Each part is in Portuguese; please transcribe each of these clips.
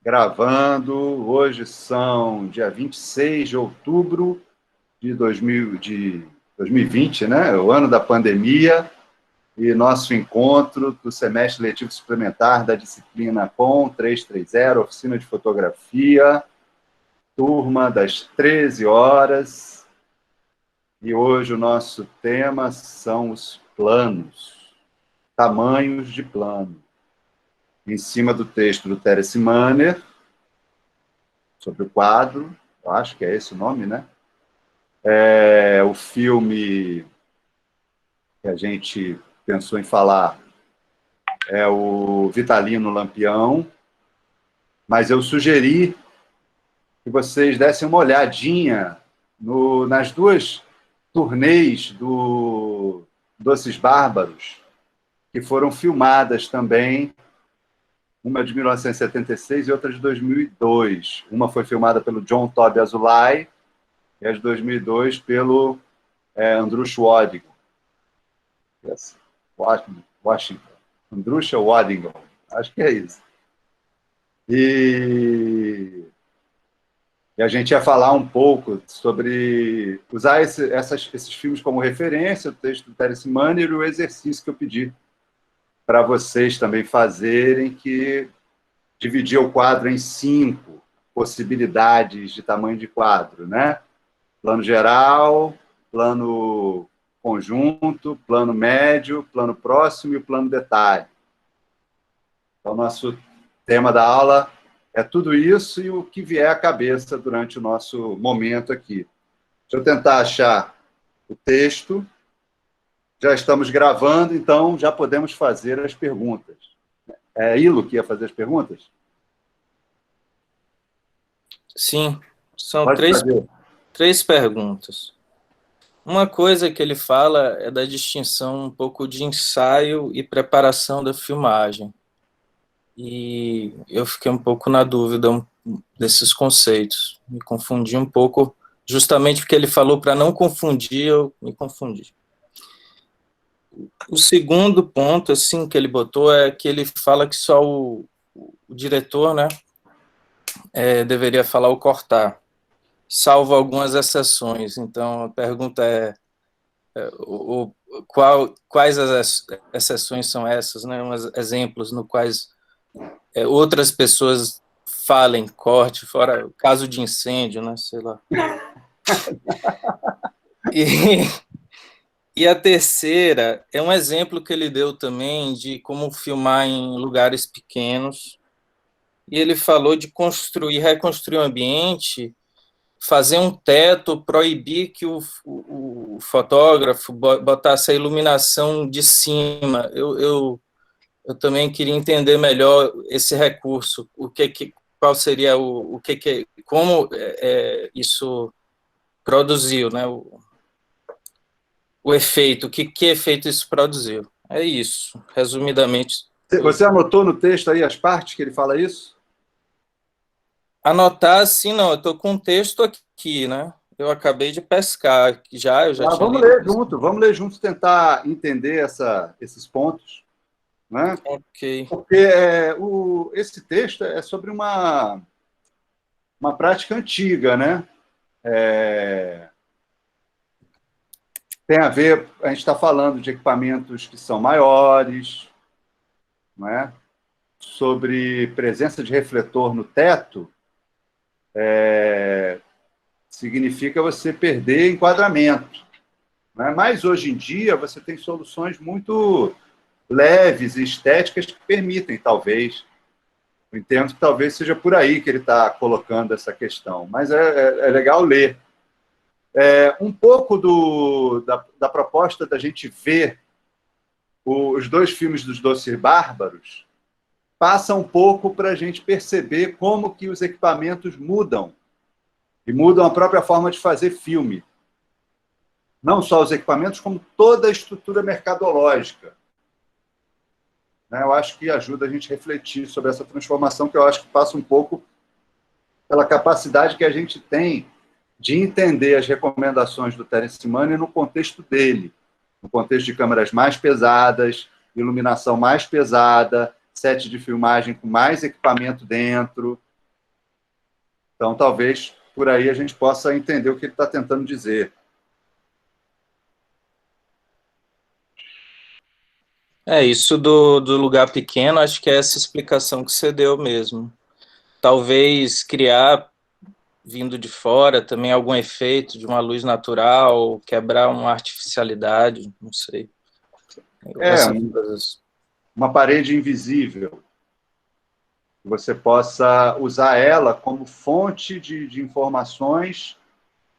Gravando. Hoje são dia 26 de outubro de 2020, né? O ano da pandemia, e nosso encontro do semestre letivo suplementar da disciplina POM 330, oficina de fotografia, turma das 13 horas. E hoje o nosso tema são os planos, tamanhos de plano. Em cima do texto do Terence Manner, sobre o quadro, eu acho que é esse o nome, né? O filme que a gente pensou em falar é o Vitalino Lampião, mas eu sugeri que vocês dessem uma olhadinha nas duas turnês do Doces Bárbaros, que foram filmadas também, uma de 1976 e outra de 2002. Uma foi filmada pelo John Tobey Azulay e a de 2002 pelo Andrusha Waddingon. Washington. Andrusha Waddingon. Acho que é isso. E a gente ia falar um pouco sobre usar esses filmes como referência, o texto do Terence Manner e o exercício que eu pedi para vocês também fazerem, que dividir o quadro em 5 possibilidades de tamanho de quadro, né? Plano geral, plano conjunto, plano médio, plano próximo e o plano detalhe. Então, nosso tema da aula é tudo isso e o que vier à cabeça durante o nosso momento aqui. Deixa eu tentar achar o texto. Já estamos gravando, então já podemos fazer as perguntas. É Ilo que ia fazer as perguntas? Sim, são Pode fazer. três perguntas. Uma coisa que ele fala é da distinção um pouco de ensaio e preparação da filmagem. E eu fiquei um pouco na dúvida desses conceitos. Me confundi um pouco, justamente porque ele falou para não confundir, eu me confundi. O segundo ponto, assim, que ele botou é que ele fala que só o diretor, né, deveria falar ou cortar, salvo algumas exceções. Então, a pergunta quais as exceções são essas, né? Exemplos no quais outras pessoas falem, corte, fora o caso de incêndio, né? Sei lá. E a terceira é um exemplo que ele deu também de como filmar em lugares pequenos. E ele falou de reconstruir o ambiente, fazer um teto, proibir que o fotógrafo botasse a iluminação de cima. Eu também queria entender melhor esse recurso, qual seria como isso produziu, né? O efeito, que efeito isso produziu. É isso, resumidamente. Você anotou no texto aí as partes que ele fala isso? Anotar, sim, não, eu estou com o texto aqui, né? Eu acabei de pescar, eu já tinha vamos ler juntos, tentar entender esses pontos, né? Ok. Porque esse texto é sobre uma prática antiga, né? Tem a ver, a gente está falando de equipamentos que são maiores, não é? Sobre presença de refletor no teto, significa você perder enquadramento, né? Mas hoje em dia você tem soluções muito leves e estéticas que permitem, talvez. Eu entendo que talvez seja por aí que ele está colocando essa questão, mas é legal ler. Um pouco da proposta da gente ver os 2 filmes dos Doces Bárbaros passa um pouco para a gente perceber como que os equipamentos mudam, e mudam a própria forma de fazer filme. Não só os equipamentos, como toda a estrutura mercadológica. Eu acho que ajuda a gente a refletir sobre essa transformação, que eu acho que passa um pouco pela capacidade que a gente tem de entender as recomendações do Terence Manner no contexto dele, no contexto de câmeras mais pesadas, iluminação mais pesada, set de filmagem com mais equipamento dentro, Então, talvez por aí a gente possa entender o que ele está tentando dizer. Isso do lugar pequeno, acho que é essa explicação que você deu mesmo. Talvez criar, vindo de fora, também algum efeito de uma luz natural, quebrar uma artificialidade, não sei. Essas coisas. Uma parede invisível, que você possa usar ela como fonte de informações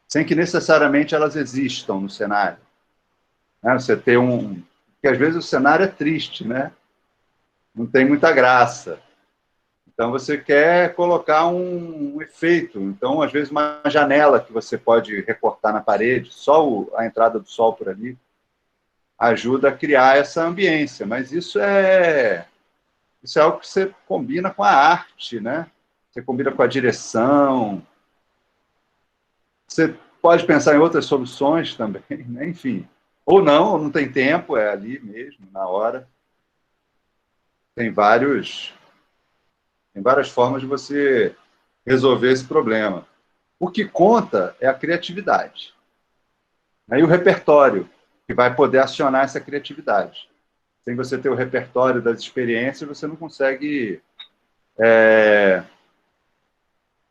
sem que necessariamente elas existam no cenário. Né? Você ter porque às vezes o cenário é triste, né? Não tem muita graça. Então, você quer colocar um efeito. Então, às vezes, uma janela que você pode recortar na parede, só a entrada do sol por ali, ajuda a criar essa ambiência. Mas isso é algo que você combina com a arte, né? Você combina com a direção. Você pode pensar em outras soluções também, né? Enfim. Ou não tem tempo, é ali mesmo, na hora. Tem várias formas de você resolver esse problema. O que conta é a criatividade. Aí o repertório, que vai poder acionar essa criatividade. Sem você ter o repertório das experiências, você não consegue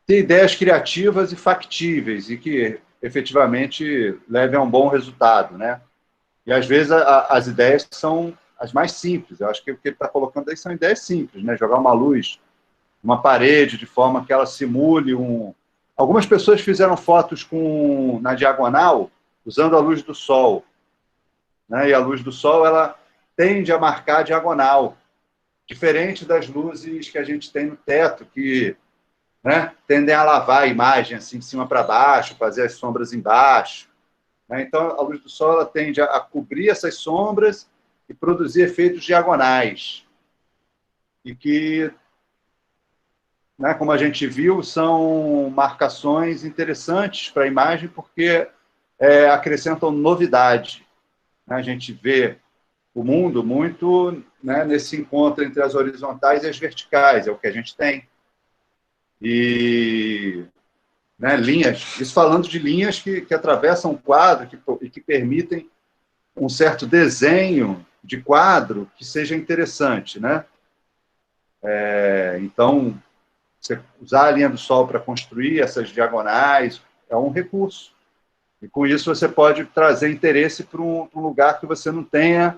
ter ideias criativas e factíveis e que efetivamente levem a um bom resultado, né? E às vezes as ideias são as mais simples. Eu acho que o que ele está colocando aí são ideias simples, né? Jogar uma luz, uma parede de forma que ela simule Algumas pessoas fizeram fotos na diagonal usando a luz do sol, né? E a luz do sol ela tende a marcar a diagonal, diferente das luzes que a gente tem no teto, que, né, tendem a lavar a imagem assim de cima para baixo, fazer as sombras embaixo, né? Então a luz do sol ela tende a cobrir essas sombras e produzir efeitos diagonais e que, né, como a gente viu, são marcações interessantes para a imagem porque acrescentam novidade. A gente vê o mundo muito, né, nesse encontro entre as horizontais e as verticais, é o que a gente tem. E, né, linhas, isso falando de linhas que atravessam o quadro e que permitem um certo desenho de quadro que seja interessante, né? Então, você usar a linha do sol para construir essas diagonais é um recurso. E com isso você pode trazer interesse para um lugar que você não tenha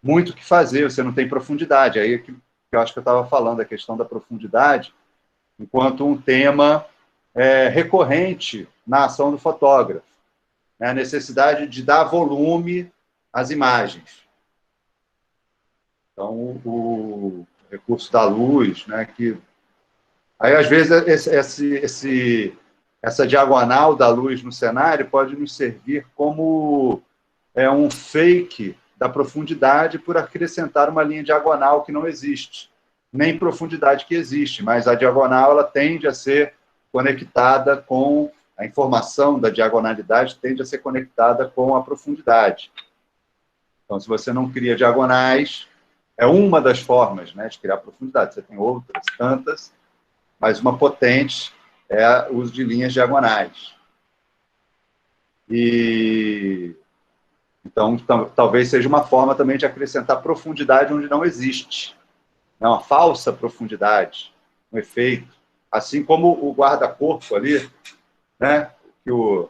muito o que fazer, você não tem profundidade. Aí que eu acho que eu estava falando, a questão da profundidade, enquanto um tema recorrente na ação do fotógrafo. Né? A necessidade de dar volume às imagens. Então, o recurso da luz, né, que aí, às vezes, essa diagonal da luz no cenário pode nos servir como um fake da profundidade por acrescentar uma linha diagonal que não existe, nem profundidade que existe, mas a diagonal ela tende a ser conectada com a informação da diagonalidade, tende a ser conectada com a profundidade. Então, se você não cria diagonais, é uma das formas, né, de criar profundidade. Você tem outras tantas, mas uma potente é o uso de linhas diagonais. E então, talvez seja uma forma também de acrescentar profundidade onde não existe. É uma falsa profundidade, um efeito. Assim como o guarda-corpo ali, né, que o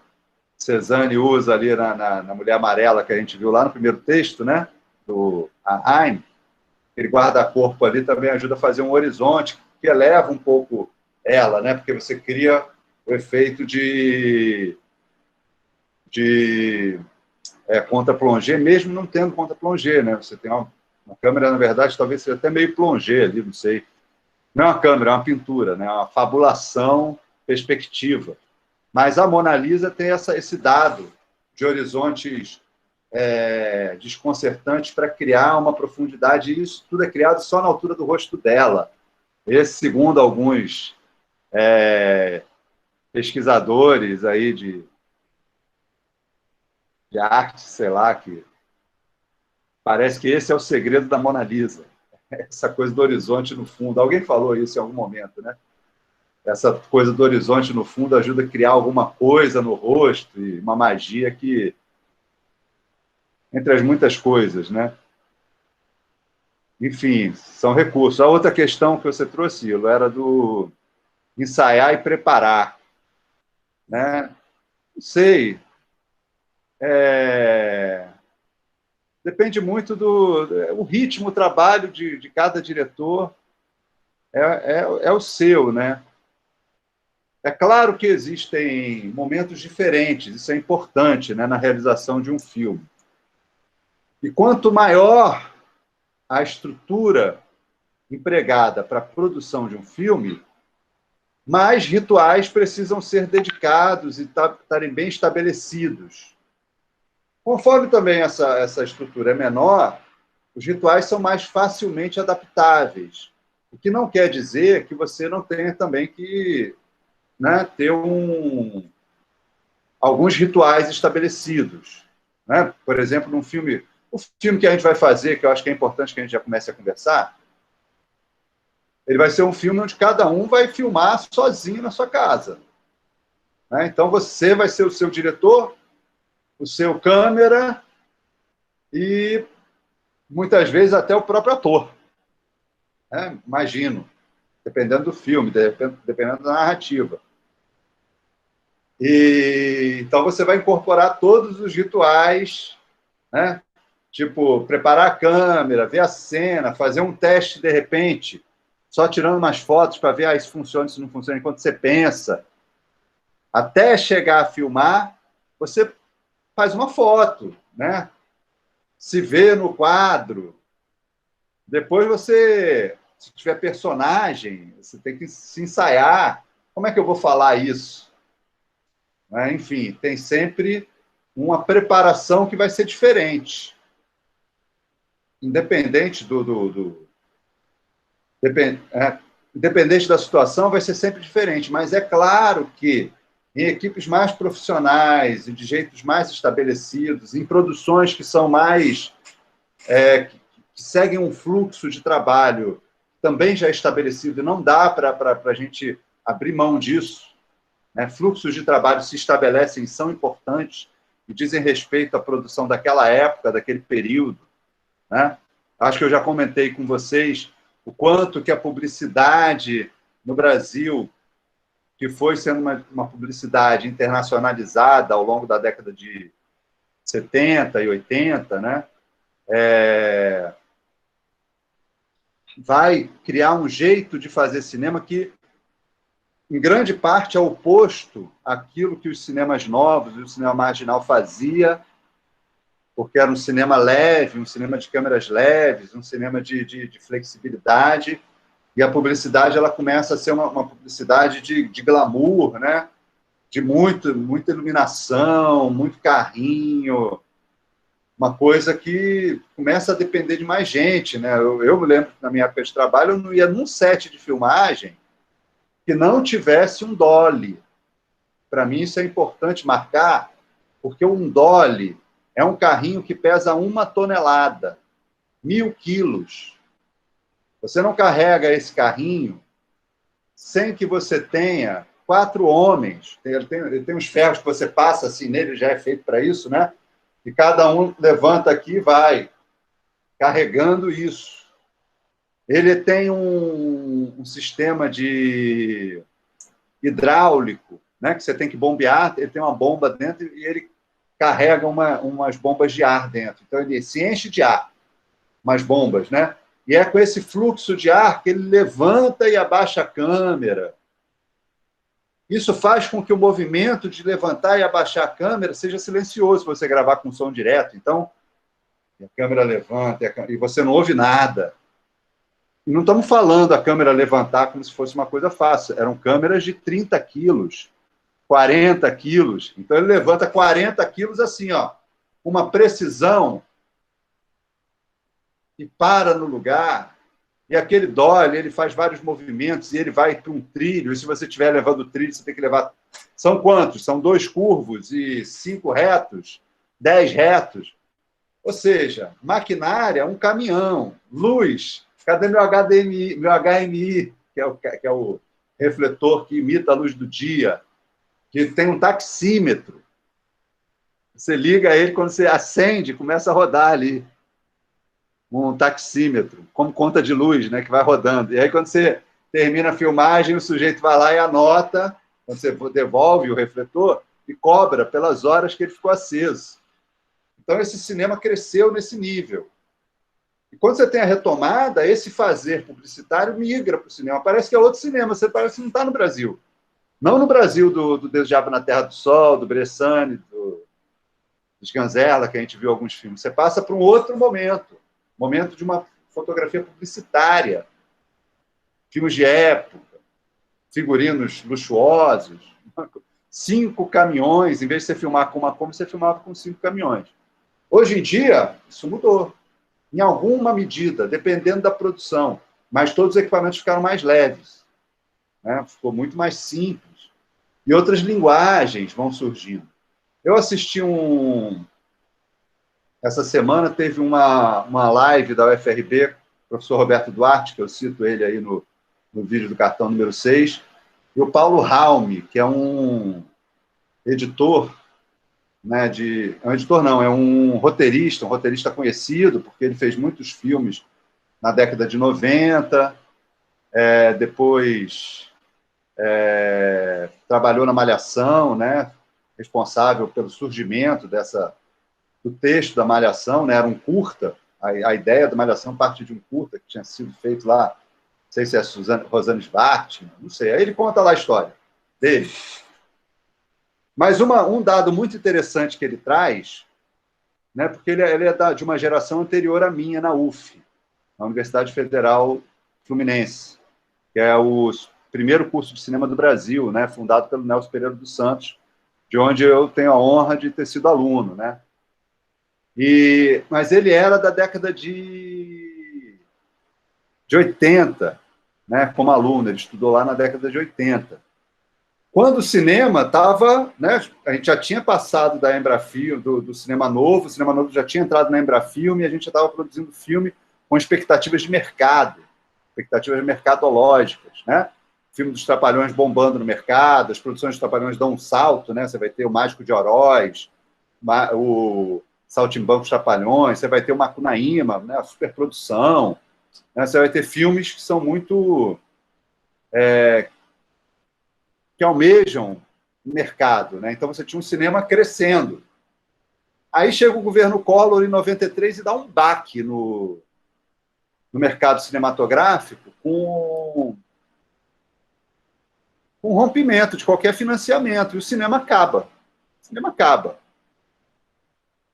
Cezanne usa ali na Mulher Amarela, que a gente viu lá no primeiro texto, né, do Ahime, aquele guarda-corpo ali também ajuda a fazer um horizonte que eleva um pouco ela, né, porque você cria o efeito de contra-plongé, mesmo não tendo contra-plongé, né? Você tem uma câmera, na verdade, talvez seja até meio plongé ali, não sei. Não é uma câmera, é uma pintura, né? É uma fabulação perspectiva. Mas a Mona Lisa tem esse dado de horizontes desconcertantes para criar uma profundidade, e isso tudo é criado só na altura do rosto dela. Esse, segundo alguns pesquisadores aí de arte, sei lá, que parece que esse é o segredo da Mona Lisa. Essa coisa do horizonte no fundo. Alguém falou isso em algum momento, né? essa coisa do horizonte no fundo ajuda a criar alguma coisa no rosto e uma magia que, entre as muitas coisas, né? Enfim, são recursos. A outra questão que você trouxe, Ilo, era do ensaiar e preparar, né? Não sei. Depende muito do o ritmo, o trabalho de cada diretor é o seu, né? É claro que existem momentos diferentes, isso é importante, né, na realização de um filme. E quanto maior a estrutura empregada para a produção de um filme, mais rituais precisam ser dedicados e estarem bem estabelecidos. Conforme também essa estrutura é menor, os rituais são mais facilmente adaptáveis. O que não quer dizer que você não tenha também que, né, ter alguns rituais estabelecidos. Né? Por exemplo, num filme, o filme que a gente vai fazer, que eu acho que é importante que a gente já comece a conversar, ele vai ser um filme onde cada um vai filmar sozinho na sua casa. Né? Então, você vai ser o seu diretor, o seu câmera e, muitas vezes, até o próprio ator. Né? Imagino, dependendo do filme, dependendo da narrativa. Então, você vai incorporar todos os rituais, né? Tipo, preparar a câmera, ver a cena, fazer um teste de repente, só tirando umas fotos para ver se funciona, se não funciona, enquanto você pensa. Até chegar a filmar, você faz uma foto, né? Se vê no quadro. Depois você, se tiver personagem, você tem que se ensaiar. Como é que eu vou falar isso? Né? Enfim, tem sempre uma preparação que vai ser diferente. Independente independente da situação, vai ser sempre diferente. Mas é claro que em equipes mais profissionais e de jeitos mais estabelecidos, em produções que são mais que seguem um fluxo de trabalho também já estabelecido, não dá para a gente abrir mão disso. Né? Fluxos de trabalho se estabelecem, são importantes e dizem respeito à produção daquela época, daquele período. Né? Acho que eu já comentei com vocês o quanto que a publicidade no Brasil, que foi sendo uma publicidade internacionalizada ao longo da década de 70 e 80, né? Vai criar um jeito de fazer cinema que, em grande parte, é oposto àquilo que os cinemas novos e o cinema marginal fazia, porque era um cinema leve, um cinema de câmeras leves, um cinema de flexibilidade, e a publicidade ela começa a ser uma publicidade de glamour, né? De muita iluminação, muito carrinho, uma coisa que começa a depender de mais gente. Né? Eu me lembro que na minha época de trabalho eu não ia num set de filmagem que não tivesse um dolly. Para mim isso é importante marcar, porque um dolly é um carrinho que pesa 1 tonelada, 1.000 quilos. Você não carrega esse carrinho sem que você tenha 4 homens. Ele tem uns ferros que você passa assim nele, já é feito para isso, né? E cada um levanta aqui e vai carregando isso. Ele tem um sistema de hidráulico, né? Que você tem que bombear, ele tem uma bomba dentro e ele carrega umas bombas de ar dentro. Então, ele se enche de ar, umas bombas, né? E é com esse fluxo de ar que ele levanta e abaixa a câmera. Isso faz com que o movimento de levantar e abaixar a câmera seja silencioso, se você gravar com som direto. Então, a câmera levanta e você não ouve nada. E não estamos falando a câmera levantar como se fosse uma coisa fácil. Eram câmeras de 30 quilos, 40 quilos. Então, ele levanta 40 quilos assim, ó, uma precisão e para no lugar. E aquele dolly, ele faz vários movimentos e ele vai para um trilho. E se você estiver levando o trilho, você tem que levar... São quantos? São 2 curvos e 5 retos, 10 retos. Ou seja, maquinária, um caminhão. Luz, cadê meu HDMI, meu HMI, que é refletor que imita a luz do dia, que tem um taxímetro. Você liga ele, quando você acende, começa a rodar ali um taxímetro, como conta de luz, né, que vai rodando. E aí, quando você termina a filmagem, o sujeito vai lá e anota, quando você devolve o refletor, e cobra pelas horas que ele ficou aceso. Então, esse cinema cresceu nesse nível. E quando você tem a retomada, esse fazer publicitário migra para o cinema. Parece que é outro cinema, você parece que não está no Brasil. Não no Brasil do Deus Diabo na Terra do Sol, do Bressani, do Sganzerla, que a gente viu alguns filmes. Você passa para um outro momento de uma fotografia publicitária, filmes de época, figurinos luxuosos, 5 caminhões, em vez de você filmar com uma Kombi, você filmava com 5 caminhões. Hoje em dia, isso mudou. Em alguma medida, dependendo da produção. Mas todos os equipamentos ficaram mais leves. Né? Ficou muito mais simples. E outras linguagens vão surgindo. Eu assisti Essa semana teve uma live da UFRB, o professor Roberto Duarte, que eu cito ele aí no vídeo do cartão número 6, e o Paulo Raume, que é um editor, né, um editor não, é um roteirista conhecido, porque ele fez muitos filmes na década de 90, depois trabalhou na Malhação, né, responsável pelo surgimento do texto da Malhação, né, era um curta, a ideia da Malhação parte de um curta que tinha sido feito lá, não sei se é Rosane Svart, não sei, aí ele conta lá a história dele. Mas um dado muito interessante que ele traz, né, porque ele é de uma geração anterior à minha, na UF, na Universidade Federal Fluminense, que é o primeiro curso de cinema do Brasil, né, fundado pelo Nelson Pereira dos Santos, de onde eu tenho a honra de ter sido aluno. Né? Mas ele era da década de 80, né, como aluno, ele estudou lá na década de 80. Quando o cinema estava, né, a gente já tinha passado da Embrafilme, do cinema novo, o cinema novo já tinha entrado na Embrafilme e a gente já estava produzindo filme com expectativas de mercado, expectativas mercadológicas, né? O filme dos Trapalhões bombando no mercado, as produções dos Trapalhões dão um salto, né? Você vai ter o Mágico de Oroz, o Saltimbancos Trapalhões, você vai ter o Macunaíma, né? A superprodução, né? Você vai ter filmes que são muito... que almejam o mercado. Né? Então, você tinha um cinema crescendo. Aí chega o governo Collor, em 93, e dá um baque no mercado cinematográfico com um rompimento de qualquer financiamento, e o cinema acaba. O cinema acaba.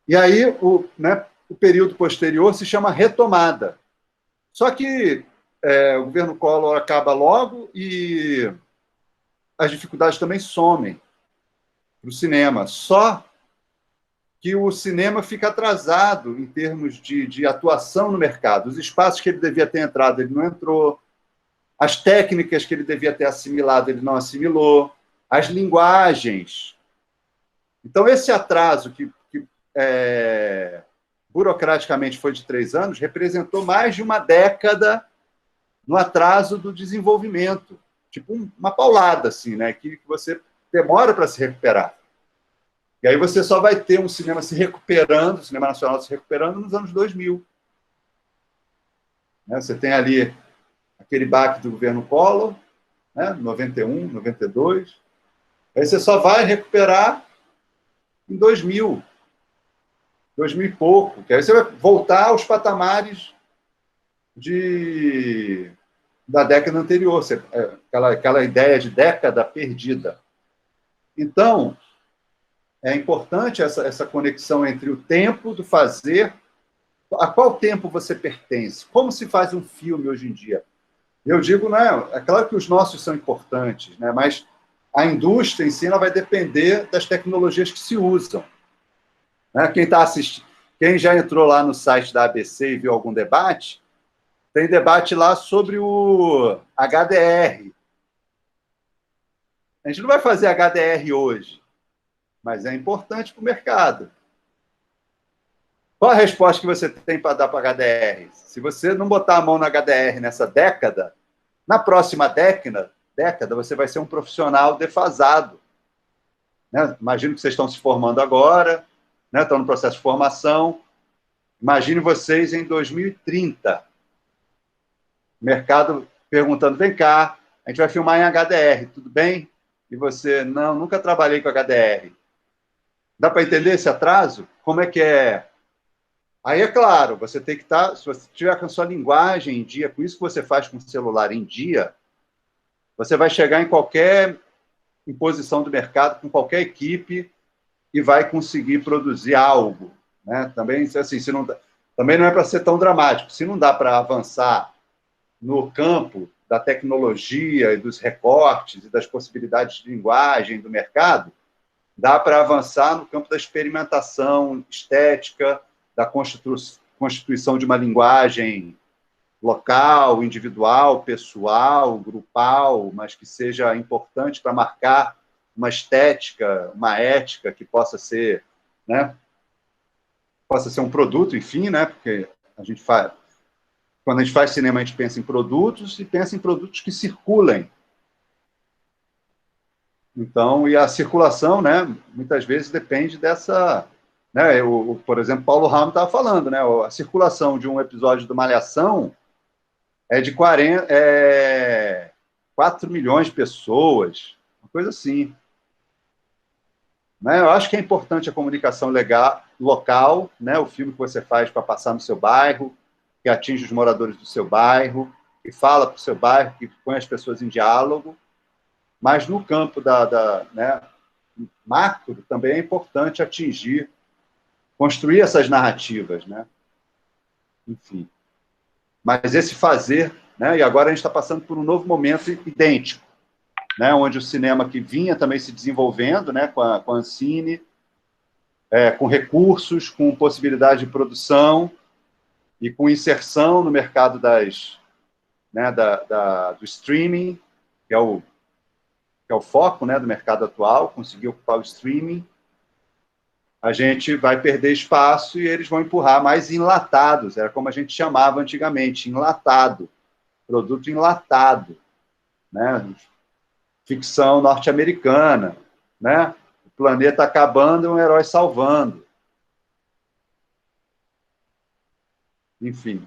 E aí, o período posterior se chama retomada. Só que o governo Collor acaba logo e as dificuldades também somem para o cinema. Só que o cinema fica atrasado em termos de atuação no mercado. Os espaços que ele devia ter entrado, ele não entrou. As técnicas que ele devia ter assimilado, ele não assimilou. As linguagens. Então, esse atraso que burocraticamente foi de 3 anos, representou mais de uma década no atraso do desenvolvimento. Tipo uma paulada, assim, né? Que você demora para se recuperar. E aí você só vai ter um cinema se recuperando, o cinema nacional se recuperando nos anos 2000. Né? Você tem ali aquele baque do governo Collor, né? 91, 92. Aí você só vai recuperar em 2000 e pouco. Que aí você vai voltar aos patamares da década anterior, aquela ideia de década perdida. Então, é importante essa conexão entre o tempo do fazer, a qual tempo você pertence, como se faz um filme hoje em dia. Eu digo, né, é claro que os nossos são importantes, né, mas a indústria em si ela vai depender das tecnologias que se usam. Né? Quem já entrou lá no site da ABC e viu algum debate, tem debate lá sobre o HDR. A gente não vai fazer HDR hoje, mas é importante para o mercado. Qual a resposta que você tem para dar para HDR? Se você não botar a mão no HDR nessa década, na próxima década, você vai ser um profissional defasado. Né? Imagino que vocês estão se formando agora, né? Estão no processo de formação. Imagine vocês em 2030. O mercado perguntando, vem cá, a gente vai filmar em HDR, tudo bem? E você, não, nunca trabalhei com HDR. Dá para entender esse atraso? Como é que é? Aí, é claro, você tem que estar... Se você tiver com a sua linguagem em dia, com isso que você faz com o celular em dia, você vai chegar em qualquer posição do mercado, com qualquer equipe, e vai conseguir produzir algo. Né? Também, assim, se não, também não é para ser tão dramático. Se não dá para avançar no campo da tecnologia e dos recortes e das possibilidades de linguagem do mercado, dá para avançar no campo da experimentação estética, da constituição de uma linguagem local, individual, pessoal, grupal, mas que seja importante para marcar uma estética, uma ética que possa ser, né, possa ser um produto, enfim, né, porque a gente faz, quando a gente faz cinema, a gente pensa em produtos e pensa em produtos que circulem. Então, e a circulação, né, muitas vezes depende dessa, né, por exemplo, Paulo Ramos estava falando, né, a circulação de um episódio do Malhação é de 4 milhões de pessoas, uma coisa assim. Né? Eu acho que é importante a comunicação local, né, o filme que você faz para passar no seu bairro, que atinge os moradores do seu bairro, que fala para o seu bairro, que põe as pessoas em diálogo, mas no campo né, macro também é importante atingir, construir essas narrativas, né? Enfim. Mas esse fazer, né, e agora a gente está passando por um novo momento idêntico, né, onde o cinema que vinha também se desenvolvendo, né, com a Ancine, com recursos, com possibilidade de produção e com inserção no mercado né, do streaming, que é o foco, né, do mercado atual, conseguir ocupar o streaming, a gente vai perder espaço e eles vão empurrar mais enlatados, era como a gente chamava antigamente, enlatado, produto enlatado, né? Ficção norte-americana, né? O planeta acabando e um herói salvando. Enfim.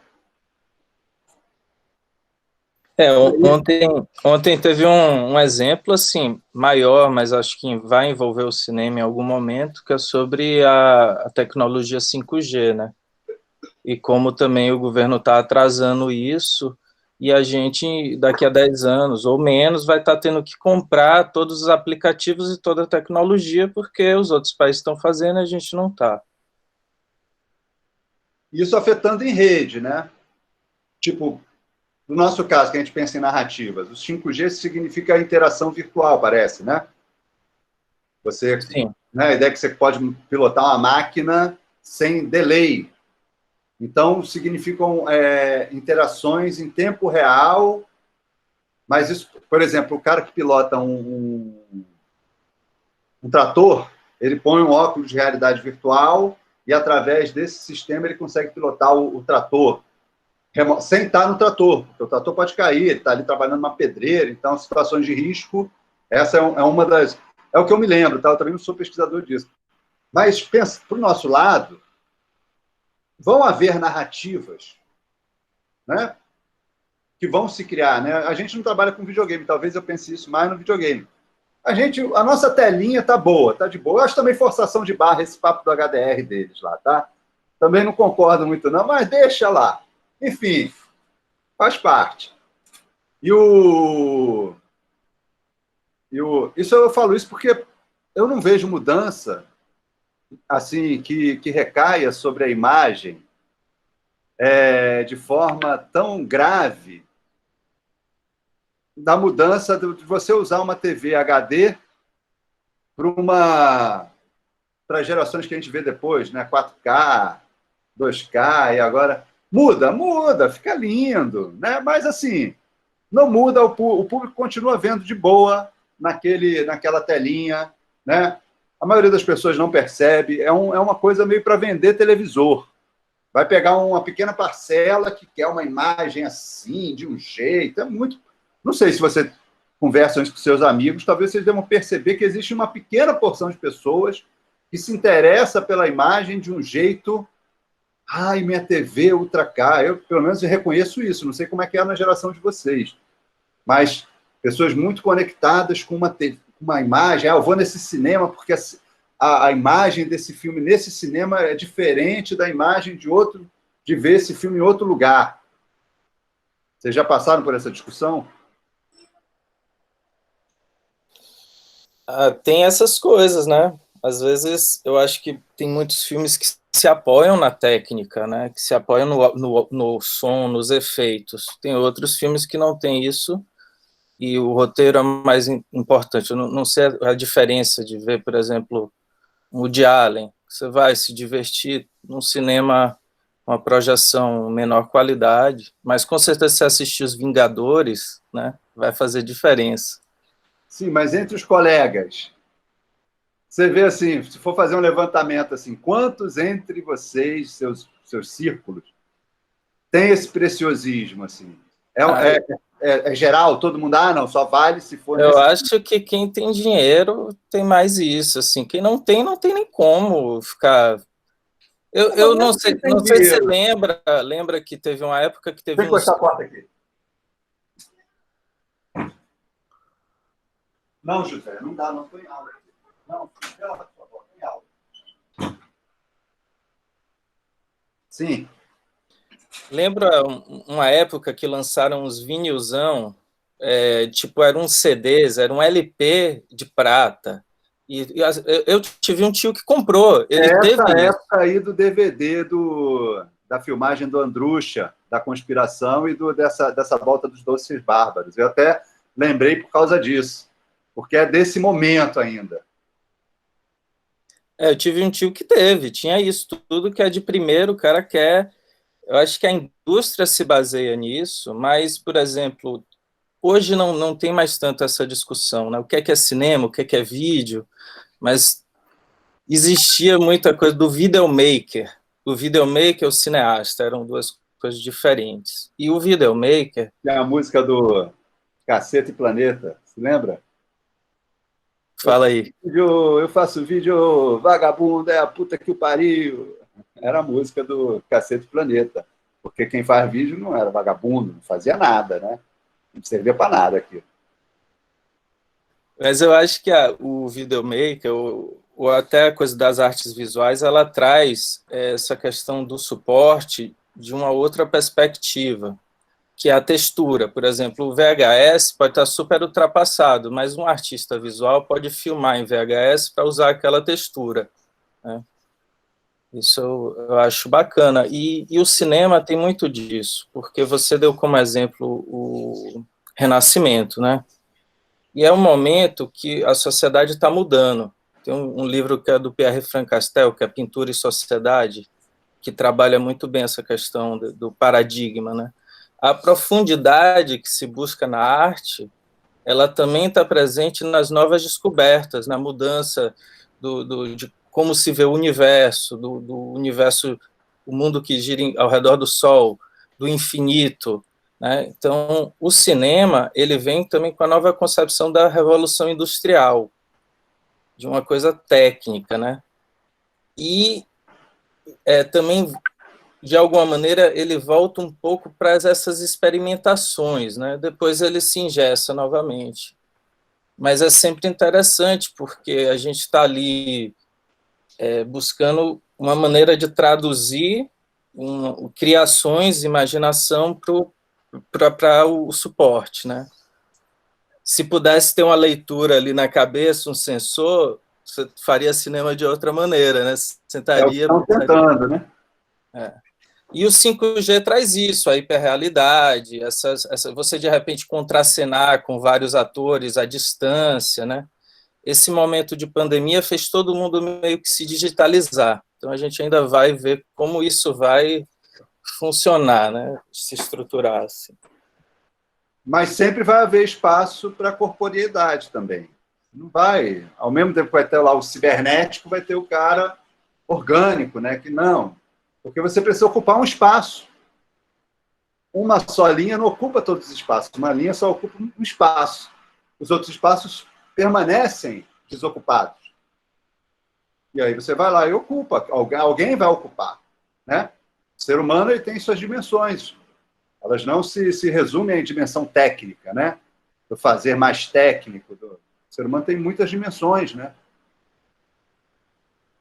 Ontem teve um exemplo assim maior, mas acho que vai envolver o cinema em algum momento, que é sobre a tecnologia 5G, né? E como também o governo está atrasando isso, e a gente, daqui a 10 anos ou menos, vai estar tendo que comprar todos os aplicativos e toda a tecnologia, porque os outros países estão fazendo e a gente não está. Isso afetando em rede, né? Tipo, no nosso caso, que a gente pensa em narrativas, o 5G significa interação virtual, parece, né? Você, Sim. Né, a ideia é que você pode pilotar uma máquina sem delay. Então, significam interações em tempo real, mas isso, por exemplo, o cara que pilota um trator, ele põe um óculos de realidade virtual e, através desse sistema, ele consegue pilotar o trator, sem estar no trator, porque o trator pode cair, ele está ali trabalhando numa pedreira, então, situações de risco, essa é uma das... É o que eu me lembro, tá? Eu também não sou pesquisador disso. Mas, pensa, para o nosso lado, vão haver narrativas, né, que vão se criar. Né? A gente não trabalha com videogame, talvez eu pense isso mais no videogame. A nossa telinha tá boa, tá de boa. Eu acho também forçação de barra esse papo do HDR deles lá, tá? Também não concordo muito não, mas deixa lá. Enfim, faz parte. Isso eu falo isso porque eu não vejo mudança assim que recaia sobre a imagem de forma tão grave da mudança de você usar uma TV HD para gerações que a gente vê depois, né? 4K, 2K, e agora... Muda, fica lindo, né? Mas, assim, não muda, o público continua vendo de boa naquela telinha, né? A maioria das pessoas não percebe, é uma coisa meio para vender televisor. Vai pegar uma pequena parcela que quer uma imagem assim, de um jeito, é muito... Não sei se você conversam isso com seus amigos, talvez vocês devam perceber que existe uma pequena porção de pessoas que se interessa pela imagem de um jeito... Ai, minha TV Ultra K. Eu, pelo menos, reconheço isso. Não sei como é que é na geração de vocês. Mas pessoas muito conectadas com uma imagem. Eu vou nesse cinema porque a imagem desse filme nesse cinema é diferente da imagem de ver esse filme em outro lugar. Vocês já passaram por essa discussão? Tem essas coisas, né? Às vezes, eu acho que tem muitos filmes que se apoiam na técnica, né? Que se apoiam no som, nos efeitos. Tem outros filmes que não têm isso, e o roteiro é mais importante. Eu não sei a diferença de ver, por exemplo, o Woody Allen. Você vai se divertir num cinema com uma projeção menor qualidade, mas com certeza se assistir Os Vingadores, né, vai fazer diferença. Sim, mas entre os colegas, você vê assim, se for fazer um levantamento assim, quantos entre vocês, seus círculos, tem esse preciosismo assim? É geral, todo mundo, não, só vale se for... Eu acho que quem tem dinheiro tem mais isso, assim, quem não tem nem como ficar... Eu não sei se você lembra que teve uma época que teve... Vem com essa porta aqui. Não, José, não dá, não estou em aula. Não, por favor, em aula. Sim. Lembra uma época que lançaram uns vinilzão, tipo, eram uns CDs, era um LP de prata. E eu tive um tio que comprou. Essa época aí do DVD da filmagem do Andrucha, da conspiração e dessa volta dos Doces Bárbaros. Eu até lembrei por causa disso, porque é desse momento ainda. Eu tive um tio que tinha isso tudo que é de primeiro, o cara quer. Eu acho que a indústria se baseia nisso, mas, por exemplo, hoje não tem mais tanto essa discussão, né? O que é cinema, o que é vídeo, mas existia muita coisa do videomaker. O videomaker e o cineasta eram duas coisas diferentes. E o videomaker... É a música do Cacete e Planeta, se lembra? Fala aí. Eu faço vídeo, vagabundo, é a puta que o pariu. Era a música do Cacete e Planeta. Porque quem faz vídeo não era vagabundo, não fazia nada, né? Não servia para nada aquilo. Mas eu acho que o videomaker, ou até a coisa das artes visuais, ela traz essa questão do suporte de uma outra perspectiva, que é a textura. Por exemplo, o VHS pode estar super ultrapassado, mas um artista visual pode filmar em VHS para usar aquela textura, né? Isso eu acho bacana. E o cinema tem muito disso, porque você deu como exemplo o Renascimento, né? E é um momento que a sociedade está mudando. Tem um livro que é do Pierre Franck Castel, que é Pintura e Sociedade, que trabalha muito bem essa questão do paradigma, né? A profundidade que se busca na arte, ela também está presente nas novas descobertas, na mudança de como se vê o universo, do universo, o mundo que gira ao redor do Sol, do infinito, né? Então, o cinema, ele vem também com a nova concepção da revolução industrial, de uma coisa técnica, né? E também, de alguma maneira, ele volta um pouco para essas experimentações, né? Depois ele se engessa novamente. Mas é sempre interessante, porque a gente está ali buscando uma maneira de traduzir criações, imaginação para o suporte, né? Se pudesse ter uma leitura ali na cabeça, um sensor, você faria cinema de outra maneira, né? Sentaria... Estão tentando, né? E o 5G traz isso, a hiperrealidade, você de repente contracenar com vários atores à distância, né? Esse momento de pandemia fez todo mundo meio que se digitalizar. Então a gente ainda vai ver como isso vai funcionar, né? Se estruturar assim. Mas sempre vai haver espaço para a corporeidade também. Não vai, ao mesmo tempo que vai ter lá o cibernético, vai ter o cara orgânico, né? Que não, porque você precisa ocupar um espaço. Uma só linha não ocupa todos os espaços, uma linha só ocupa um espaço. os outros espaços permanecem desocupados. E aí você vai lá e ocupa, alguém vai ocupar, né? O ser humano, ele tem suas dimensões. Elas não se resumem em dimensão técnica, né? Do fazer mais técnico. O ser humano tem muitas dimensões, né?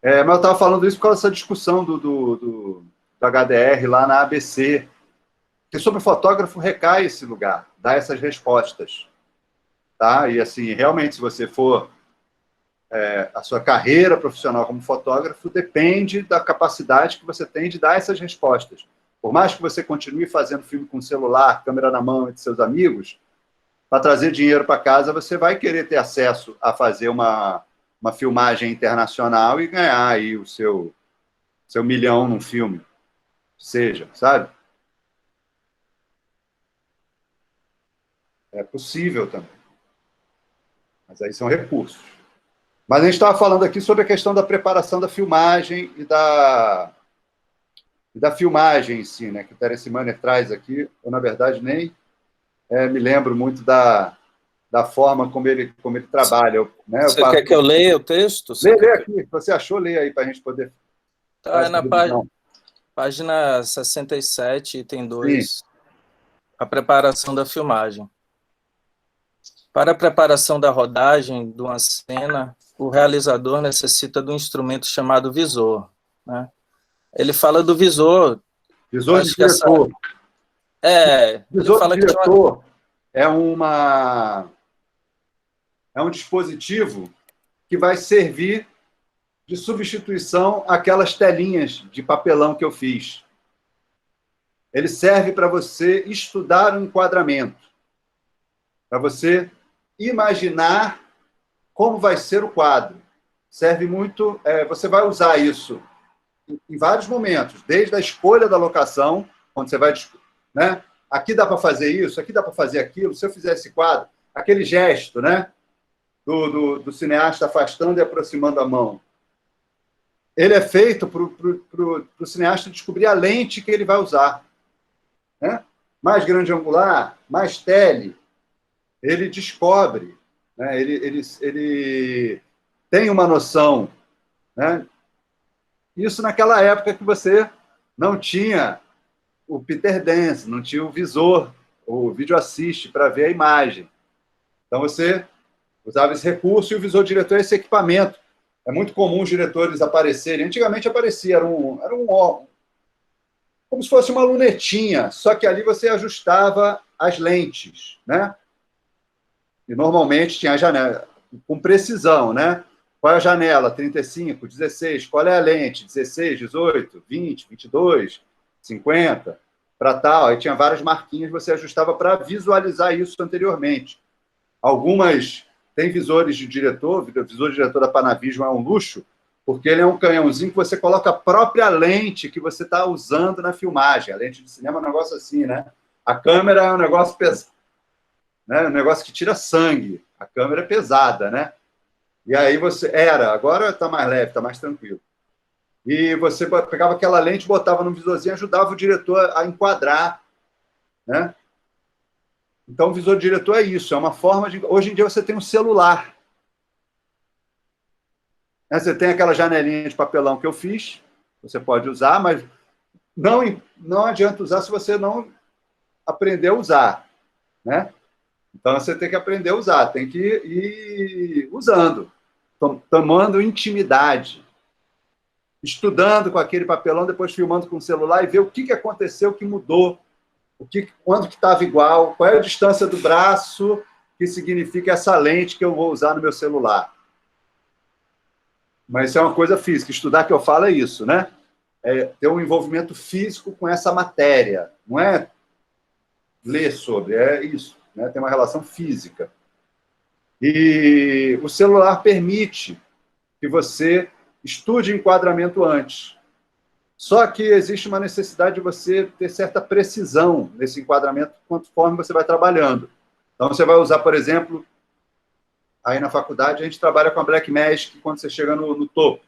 Mas eu estava falando isso por causa dessa discussão do HDR lá na ABC. Porque sobre o fotógrafo recai esse lugar, dá essas respostas. Tá? E, assim, realmente, se você for... a sua carreira profissional como fotógrafo depende da capacidade que você tem de dar essas respostas. Por mais que você continue fazendo filme com celular, câmera na mão entre seus amigos, para trazer dinheiro para casa, você vai querer ter acesso a fazer uma filmagem internacional e ganhar aí o seu milhão num filme. Seja, sabe? É possível também. Mas aí são recursos. Mas a gente estava falando aqui sobre a questão da preparação da filmagem e da filmagem em si, né? Que o Terence Manner traz aqui. Eu, na verdade, nem me lembro muito da forma como ele trabalha. Né? Você quer que eu leia o texto? Lê aqui. Você achou? Lê aí para a gente poder... Tá, na página 67, item 2. A preparação da filmagem. Para a preparação da rodagem de uma cena, o realizador necessita de um instrumento chamado visor. Né? Ele fala do visor. Visor de diretor. Visor de diretor é um dispositivo que vai servir de substituição àquelas telinhas de papelão que eu fiz. Ele serve para você estudar o enquadramento, para você imaginar como vai ser o quadro. Serve muito... você vai usar isso em vários momentos, desde a escolha da locação, quando você vai... Né? Aqui dá para fazer isso, aqui dá para fazer aquilo. Se eu fizer esse quadro, aquele gesto, né? do cineasta afastando e aproximando a mão. Ele é feito para o cineasta descobrir a lente que ele vai usar. Né? Mais grande angular, mais tele. Ele descobre, né? ele tem uma noção. Né? Isso naquela época que você não tinha o Peter Dance, não tinha o visor, o vídeo assiste para ver a imagem. Então você usava esse recurso e o visor diretor é esse equipamento. É muito comum os diretores aparecerem. Antigamente aparecia, era um como se fosse uma lunetinha, só que ali você ajustava as lentes, né? E normalmente tinha a janela, com precisão, né? Qual é a janela? 35, 16. Qual é a lente? 16, 18, 20, 22, 50, para tal. Aí tinha várias marquinhas, você ajustava para visualizar isso anteriormente. Algumas têm visores de diretor, o visor de diretor da Panavision é um luxo, porque ele é um canhãozinho que você coloca a própria lente que você está usando na filmagem. A lente de cinema é um negócio assim, né? A câmera é um negócio pesado, né? Um negócio que tira sangue. A câmera é pesada, né? E aí agora está mais leve, está mais tranquilo. E você pegava aquela lente, botava no visorzinho, ajudava o diretor a enquadrar, né? Então, o visor diretor é isso, é uma forma de... Hoje em dia você tem um celular. Você tem aquela janelinha de papelão que eu fiz, você pode usar, mas não adianta usar se você não aprender a usar, né? Então, você tem que aprender a usar, tem que ir usando, tomando intimidade, estudando com aquele papelão, depois filmando com o celular e ver o que aconteceu, o que mudou, quando que estava igual, qual é a distância do braço que significa essa lente que eu vou usar no meu celular. Mas isso é uma coisa física. Estudar que eu falo é isso, né? É ter um envolvimento físico com essa matéria. Não é ler sobre, é isso. Né? Tem uma relação física. E o celular permite que você estude o enquadramento antes. Só que existe uma necessidade de você ter certa precisão nesse enquadramento conforme você vai trabalhando. Então, você vai usar, por exemplo, aí na faculdade a gente trabalha com a Blackmagic quando você chega no topo.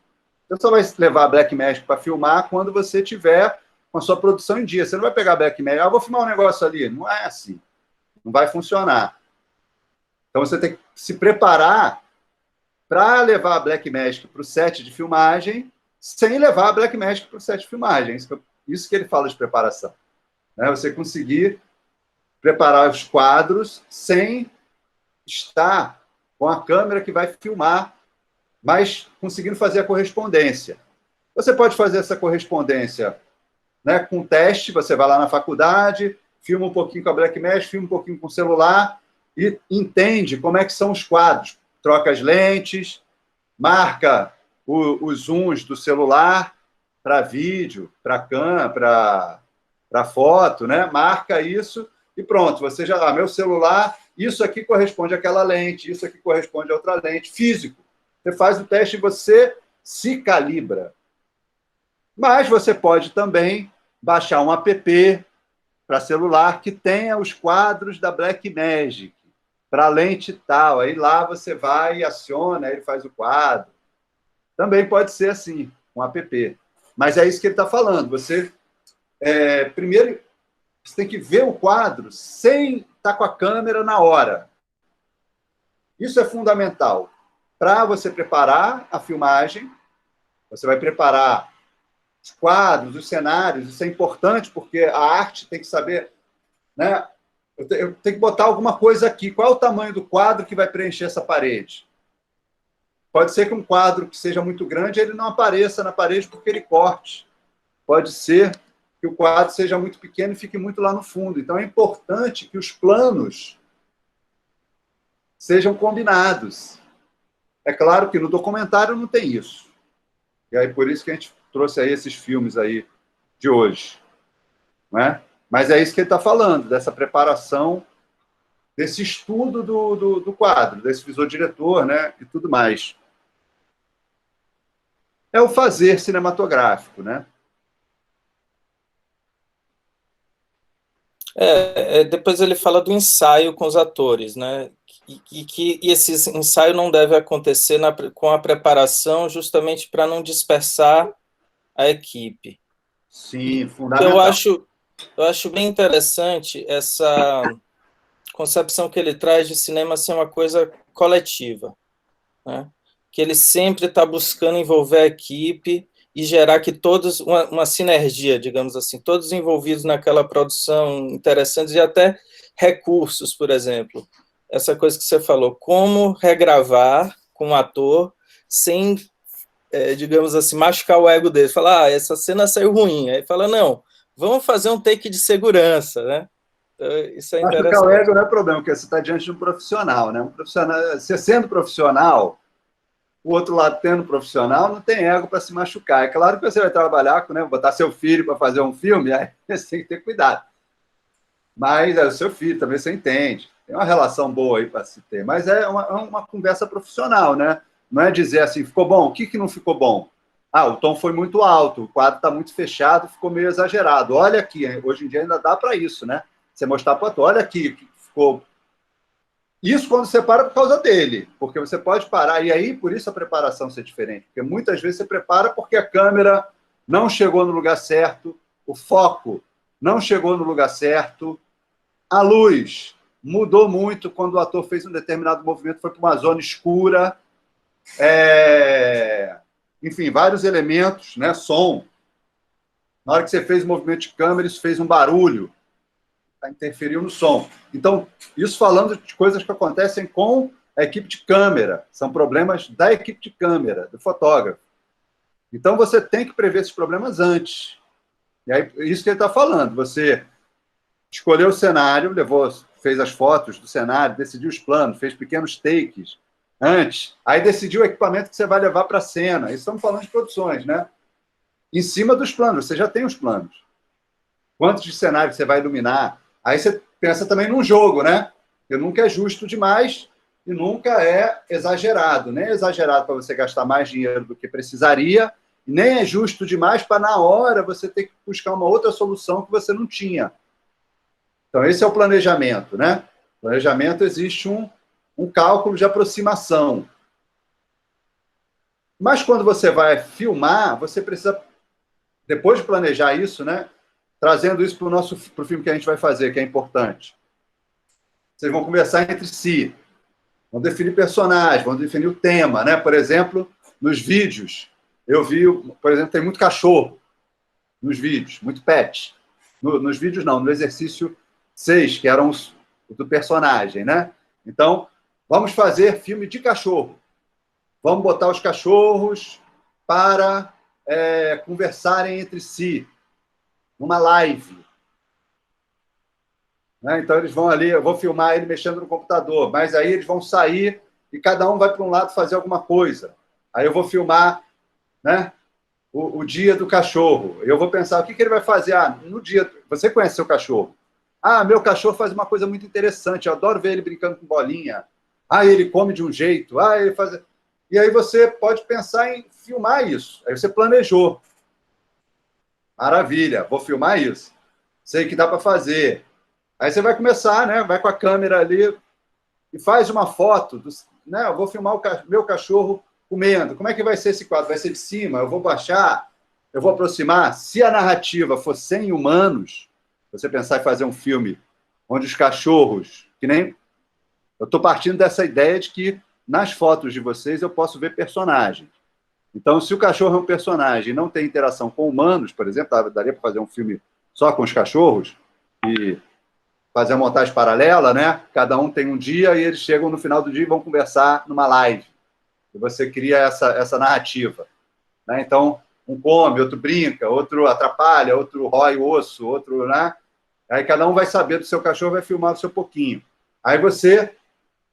Você só vai levar a Blackmagic para filmar quando você tiver com a sua produção em dia. Você não vai pegar a Blackmagic, vou filmar um negócio ali. Não é assim. Não vai funcionar. Então, você tem que se preparar para levar a Blackmagic para o set de filmagem sem levar a Blackmagic para o set de filmagem. Isso que ele fala de preparação. Né? Você conseguir preparar os quadros sem estar com a câmera que vai filmar, mas conseguindo fazer a correspondência. Você pode fazer essa correspondência, né, com teste, você vai lá na faculdade, filma um pouquinho com a Blackmagic, filma um pouquinho com o celular e entende como é que são os quadros. Troca as lentes, marca os zooms do celular para vídeo, para câmera, para foto, né? Marca isso e pronto, você já... meu celular, isso aqui corresponde àquela lente, isso aqui corresponde a outra lente. Físico. Você faz o teste e você se calibra. Mas você pode também baixar um app para celular que tenha os quadros da Blackmagic, para lente tal. Aí lá você vai e aciona, ele faz o quadro. Também pode ser assim, um app. Mas é isso que ele está falando. Você, primeiro, você tem que ver o quadro sem estar com a câmera na hora. Isso é fundamental. Para você preparar a filmagem, você vai preparar os quadros, os cenários. Isso é importante, porque a arte tem que saber, né? Eu tenho que botar alguma coisa aqui. Qual é o tamanho do quadro que vai preencher essa parede? Pode ser que um quadro que seja muito grande, ele não apareça na parede porque ele corte. Pode ser que o quadro seja muito pequeno e fique muito lá no fundo. Então, é importante que os planos sejam combinados. É claro que no documentário não tem isso. E aí, por isso que a gente trouxe aí esses filmes aí de hoje. Não é? Mas é isso que ele está falando, dessa preparação, desse estudo do quadro, desse visor-diretor, né? E tudo mais. É o fazer cinematográfico, né? Depois ele fala do ensaio com os atores, né? E esse ensaio não deve acontecer com a preparação justamente para não dispersar a equipe. Sim, fundamental. Eu acho bem interessante essa concepção que ele traz de cinema ser uma coisa coletiva, né? Que ele sempre está buscando envolver a equipe e gerar que todos, uma sinergia, digamos assim, todos envolvidos naquela produção interessantes e até recursos, por exemplo. Essa coisa que você falou, como regravar com um ator sem, digamos assim, machucar o ego dele. Falar, essa cena saiu ruim. Aí fala, não, vamos fazer um take de segurança, né? Então, isso é interessante. Machucar o ego não é problema, porque você está diante de um profissional, né? Um profissional, você sendo profissional, o outro lado tendo profissional, não tem ego para se machucar. É claro que você vai trabalhar com, né, botar seu filho para fazer um filme, aí você tem que ter cuidado. Mas é o seu filho, também você entende. Tem uma relação boa aí para se ter. Mas é uma conversa profissional, né? Não é dizer assim, ficou bom? O que não ficou bom? Ah, o tom foi muito alto, o quadro está muito fechado, ficou meio exagerado. Olha aqui, hoje em dia ainda dá para isso, né? Você mostrar para o ator, olha aqui, ficou... Isso quando você para por causa dele, porque você pode parar, e aí por isso a preparação ser diferente, porque muitas vezes você prepara porque a câmera não chegou no lugar certo, o foco não chegou no lugar certo, a luz mudou muito quando o ator fez um determinado movimento, foi para uma zona escura, enfim, vários elementos, né? Som. Na hora que você fez o movimento de câmera, isso fez um barulho, interferiu no som. Então, isso falando de coisas que acontecem com a equipe de câmera, são problemas da equipe de câmera, do fotógrafo. Então, você tem que prever esses problemas antes. E aí, isso que ele está falando, você escolheu o cenário, fez as fotos do cenário, decidiu os planos, fez pequenos takes antes, aí decidiu o equipamento que você vai levar para a cena. Isso estamos falando de produções, né? Em cima dos planos, você já tem os planos. Quantos de cenário você vai iluminar? Aí você pensa também num jogo, né? Que nunca é justo demais e nunca é exagerado. Nem é exagerado para você gastar mais dinheiro do que precisaria, nem é justo demais para, na hora, você ter que buscar uma outra solução que você não tinha. Então, esse é o planejamento, né? Planejamento, existe um cálculo de aproximação. Mas quando você vai filmar, você precisa, depois de planejar isso, né? Trazendo isso para o filme que a gente vai fazer, que é importante. Vocês vão conversar entre si. Vão definir personagens, vão definir o tema, né? Por exemplo, nos vídeos, eu vi, por exemplo, tem muito cachorro nos vídeos, muito pet. Nos vídeos não, no exercício 6, que eram os do personagem, né? Então, vamos fazer filme de cachorro. Vamos botar os cachorros para conversarem entre si, numa live. Né? Então, eles vão ali, eu vou filmar ele mexendo no computador, mas aí eles vão sair e cada um vai para um lado fazer alguma coisa. Aí eu vou filmar, né, o dia do cachorro. Eu vou pensar, o que ele vai fazer? No dia... Você conhece seu cachorro? Meu cachorro faz uma coisa muito interessante, eu adoro ver ele brincando com bolinha. Ele come de um jeito. Ele faz... E aí você pode pensar em filmar isso. Aí você planejou. Maravilha, vou filmar isso. Sei que dá para fazer. Aí você vai começar, né? Vai com a câmera ali e faz uma foto. Né? Eu vou filmar meu cachorro comendo. Como é que vai ser esse quadro? Vai ser de cima? Eu vou baixar? Eu vou aproximar? Se a narrativa for sem humanos, você pensar em fazer um filme onde os cachorros, que nem... Eu estou partindo dessa ideia de que nas fotos de vocês eu posso ver personagens. Então, se o cachorro é um personagem e não tem interação com humanos, por exemplo, daria para fazer um filme só com os cachorros e fazer a montagem paralela, né? Cada um tem um dia e eles chegam no final do dia e vão conversar numa live. E você cria essa narrativa. Né? Então, um come, outro brinca, outro atrapalha, outro rói o osso, outro... Né? Aí cada um vai saber do seu cachorro, vai filmar o seu pouquinho. Aí você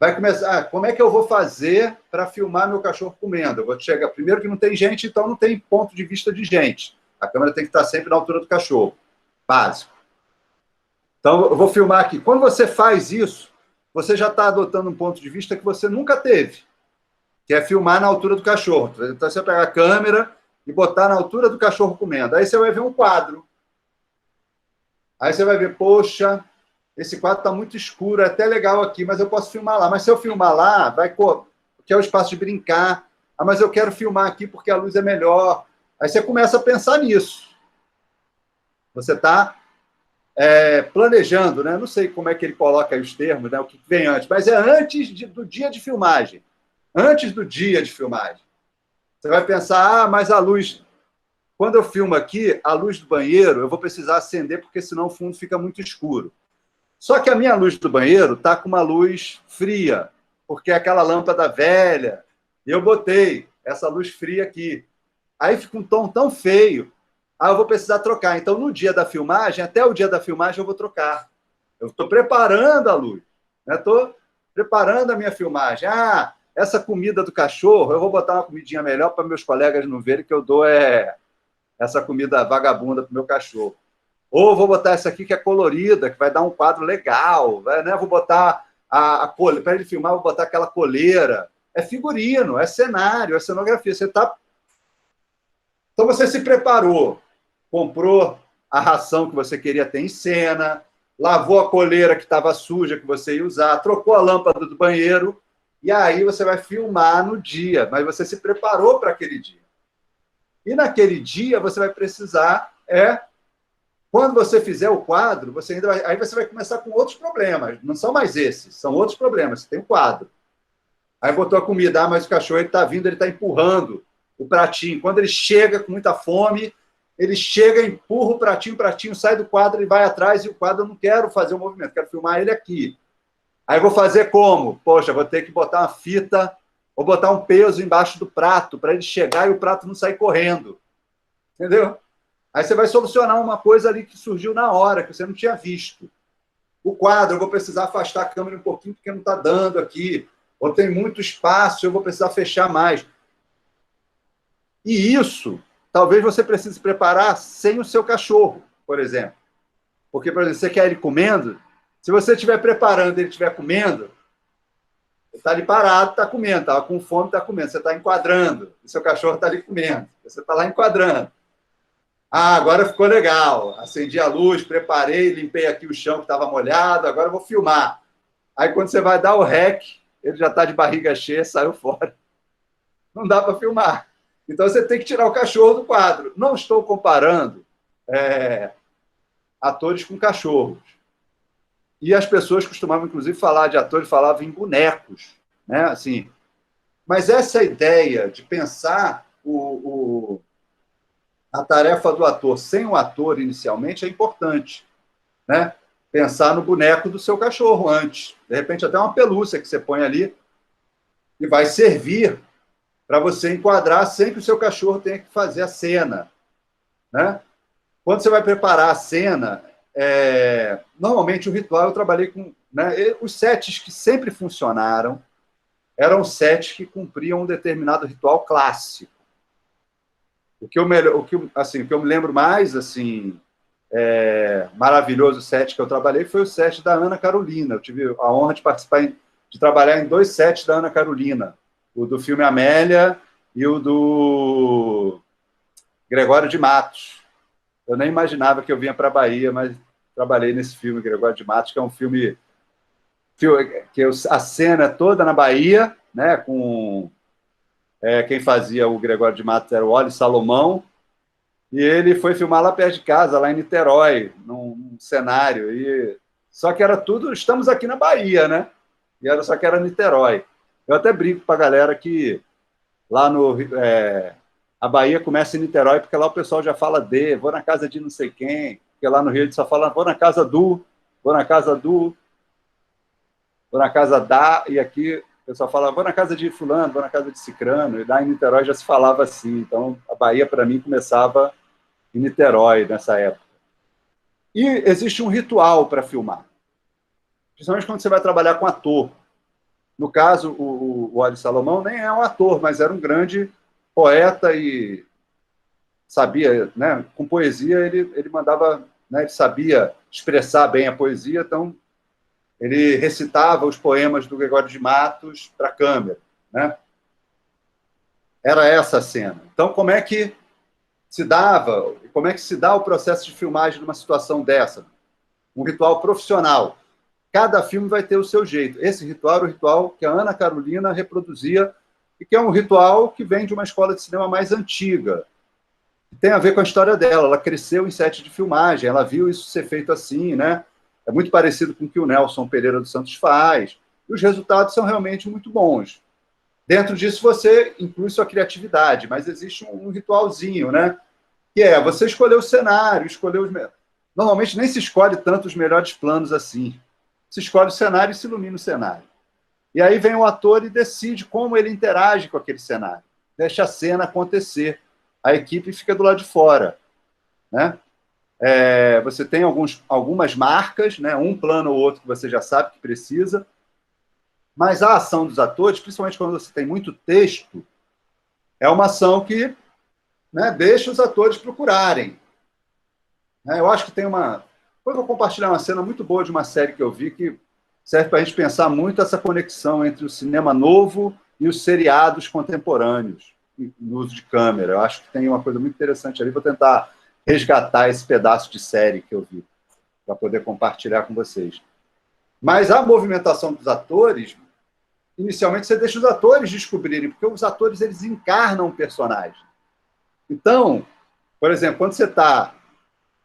vai começar, como é que eu vou fazer para filmar meu cachorro comendo? Eu vou chegar, primeiro que não tem gente, então não tem ponto de vista de gente. A câmera tem que estar sempre na altura do cachorro. Básico. Então, eu vou filmar aqui. Quando você faz isso, você já está adotando um ponto de vista que você nunca teve, que é filmar na altura do cachorro. Então, você vai pegar a câmera e botar na altura do cachorro comendo. Aí você vai ver um quadro. Aí você vai ver, poxa, esse quadro está muito escuro, é até legal aqui, mas eu posso filmar lá. Mas se eu filmar lá, que é o espaço de brincar. Mas eu quero filmar aqui porque a luz é melhor. Aí você começa a pensar nisso. Você está planejando, né? Não sei como é que ele coloca aí os termos, né? O que vem antes, mas é antes do dia de filmagem. Antes do dia de filmagem. Você vai pensar, mas a luz... Quando eu filmo aqui, a luz do banheiro, eu vou precisar acender, porque senão o fundo fica muito escuro. Só que a minha luz do banheiro está com uma luz fria, porque é aquela lâmpada velha. E eu botei essa luz fria aqui. Aí fica um tom tão feio. Eu vou precisar trocar. Então, no dia da filmagem, até o dia da filmagem, eu vou trocar. Eu estou preparando a luz. Estou preparando a minha filmagem. Essa comida do cachorro, eu vou botar uma comidinha melhor para meus colegas não verem que eu dou essa comida vagabunda para o meu cachorro. Ou vou botar essa aqui que é colorida, que vai dar um quadro legal. Né? Vou botar para ele filmar, vou botar aquela coleira. É figurino, é cenário, é cenografia. Então, você se preparou, comprou a ração que você queria ter em cena, lavou a coleira que estava suja, que você ia usar, trocou a lâmpada do banheiro, e aí você vai filmar no dia, mas você se preparou para aquele dia. E naquele dia você vai precisar, quando você fizer o quadro, aí você vai começar com outros problemas, não são mais esses, são outros problemas, você tem um quadro. Aí botou a comida, mas o cachorro está vindo, ele está empurrando o pratinho. Quando ele chega com muita fome, ele chega, empurra o pratinho sai do quadro, ele vai atrás, e o quadro eu não quero fazer o movimento, quero filmar ele aqui. Aí eu vou fazer como? Poxa, vou ter que botar uma fita, ou botar um peso embaixo do prato, para ele chegar e o prato não sair correndo. Entendeu? Aí você vai solucionar uma coisa ali que surgiu na hora, que você não tinha visto. O quadro, eu vou precisar afastar a câmera um pouquinho, porque não está dando aqui. Ou tem muito espaço, eu vou precisar fechar mais. E isso, talvez você precise se preparar sem o seu cachorro, por exemplo. Porque, por exemplo, você quer ele comendo, se você estiver preparando e ele estiver comendo, ele está ali parado, está comendo, estava com fome, está comendo, você está enquadrando, o seu cachorro está ali comendo, você está lá enquadrando. Agora ficou legal, acendi a luz, preparei, limpei aqui o chão que estava molhado, agora eu vou filmar. Aí quando você vai dar o rec, ele já está de barriga cheia, saiu fora. Não dá para filmar. Então você tem que tirar o cachorro do quadro. Não estou comparando atores com cachorros. E as pessoas costumavam, inclusive, falar de atores, falavam em bonecos. né? Assim, mas essa ideia de pensar a tarefa do ator sem o ator inicialmente é importante, né? Pensar no boneco do seu cachorro antes. De repente, até uma pelúcia que você põe ali e vai servir para você enquadrar sem que o seu cachorro tenha que fazer a cena, né? Quando você vai preparar a cena, normalmente o ritual eu trabalhei com, né, os sets que sempre funcionaram eram sets que cumpriam um determinado ritual clássico. O que eu me lembro mais assim maravilhoso set que eu trabalhei foi o set da Ana Carolina. Eu tive a honra de participar de trabalhar em 2 sets da Ana Carolina, o do filme Amélia e o do Gregório de Matos. Eu nem imaginava que eu vinha para a Bahia, mas trabalhei nesse filme, Gregório de Matos, que é um filme que a cena é toda na Bahia, né, com quem fazia o Gregório de Matos era o Oli Salomão, e ele foi filmar lá perto de casa, lá em Niterói, num cenário, só que era tudo, estamos aqui na Bahia, né? Só que era Niterói. Eu até brinco para a galera que lá a Bahia começa em Niterói, porque lá o pessoal já fala vou na casa de não sei quem, porque lá no Rio a gente só fala, vou na casa do, vou na casa da, e aqui o pessoal fala, vou na casa de fulano, vou na casa de cicrano, e lá em Niterói já se falava assim. Então, a Bahia, para mim, começava em Niterói, nessa época. E existe um ritual para filmar, principalmente quando você vai trabalhar com ator. No caso, o Oli Salomão nem é um ator, mas era um grande poeta e sabia, né, com poesia ele mandava, né, ele sabia expressar bem a poesia, então ele recitava os poemas do Gregório de Matos para a câmera, né? Era essa a cena. Então, como é que se dá o processo de filmagem numa situação dessa? Um ritual profissional. Cada filme vai ter o seu jeito. Esse ritual era o ritual que a Ana Carolina reproduzia e que é um ritual que vem de uma escola de cinema mais antiga. Tem a ver com a história dela. Ela cresceu em set de filmagem, ela viu isso ser feito assim, né? É muito parecido com o que o Nelson Pereira dos Santos faz. E os resultados são realmente muito bons. Dentro disso, você inclui sua criatividade, mas existe um ritualzinho, né? Que é você escolher o cenário, Normalmente nem se escolhe tanto os melhores planos assim. Se escolhe o cenário e se ilumina o cenário. E aí vem o ator e decide como ele interage com aquele cenário. Deixa a cena acontecer. A equipe fica do lado de fora, né? Você tem algumas marcas, né? Um plano ou outro que você já sabe que precisa, mas a ação dos atores, principalmente quando você tem muito texto, é uma ação que, né, deixa os atores procurarem. Eu acho que tem uma... Depois eu vou compartilhar uma cena muito boa de uma série que eu vi que serve para a gente pensar muito essa conexão entre o cinema novo e os seriados contemporâneos no uso de câmera. Eu acho que tem uma coisa muito interessante ali. Vou tentar resgatar esse pedaço de série que eu vi para poder compartilhar com vocês. Mas a movimentação dos atores, inicialmente você deixa os atores descobrirem, porque os atores eles encarnam o personagem. Então, por exemplo, quando você está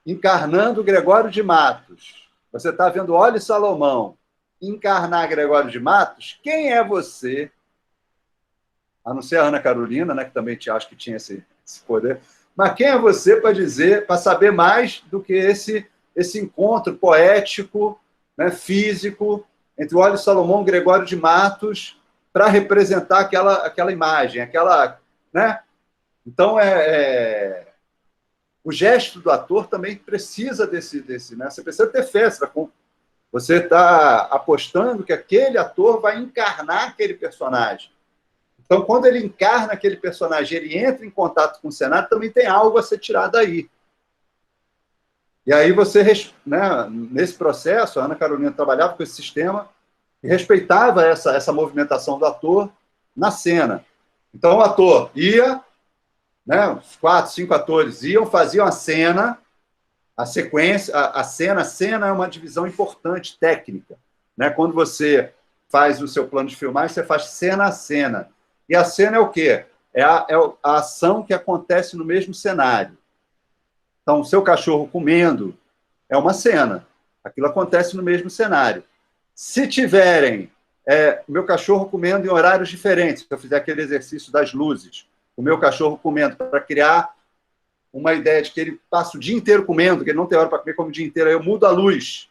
encarnando o Gregório de Matos, você está vendo Oli Salomão encarnar Gregório de Matos, quem é você? A não ser a Ana Carolina, né, que também acho que tinha esse poder. Mas quem é você para dizer, para saber mais do que esse encontro poético, né, físico, entre o Oli Salomão e Gregório de Matos, para representar aquela imagem, né? Então, o gesto do ator também precisa desse né? Você precisa ter fé, você está apostando que aquele ator vai encarnar aquele personagem. Então, quando ele encarna aquele personagem, ele entra em contato com o cenário, também tem algo a ser tirado daí. E aí você, né, nesse processo, a Ana Carolina trabalhava com esse sistema e respeitava essa movimentação do ator na cena. Então, o ator ia, né, os 4, 5 atores iam, faziam a cena, a sequência, a cena é uma divisão importante, técnica. Né? Quando você faz o seu plano de filmagem, você faz cena a cena. E a cena é o quê? É a ação que acontece no mesmo cenário. Então, o seu cachorro comendo é uma cena. Aquilo acontece no mesmo cenário. Se tiverem o meu cachorro comendo em horários diferentes, se eu fizer aquele exercício das luzes, o meu cachorro comendo, para criar uma ideia de que ele passa o dia inteiro comendo, que ele não tem hora para comer, como o dia inteiro, aí eu mudo a luz.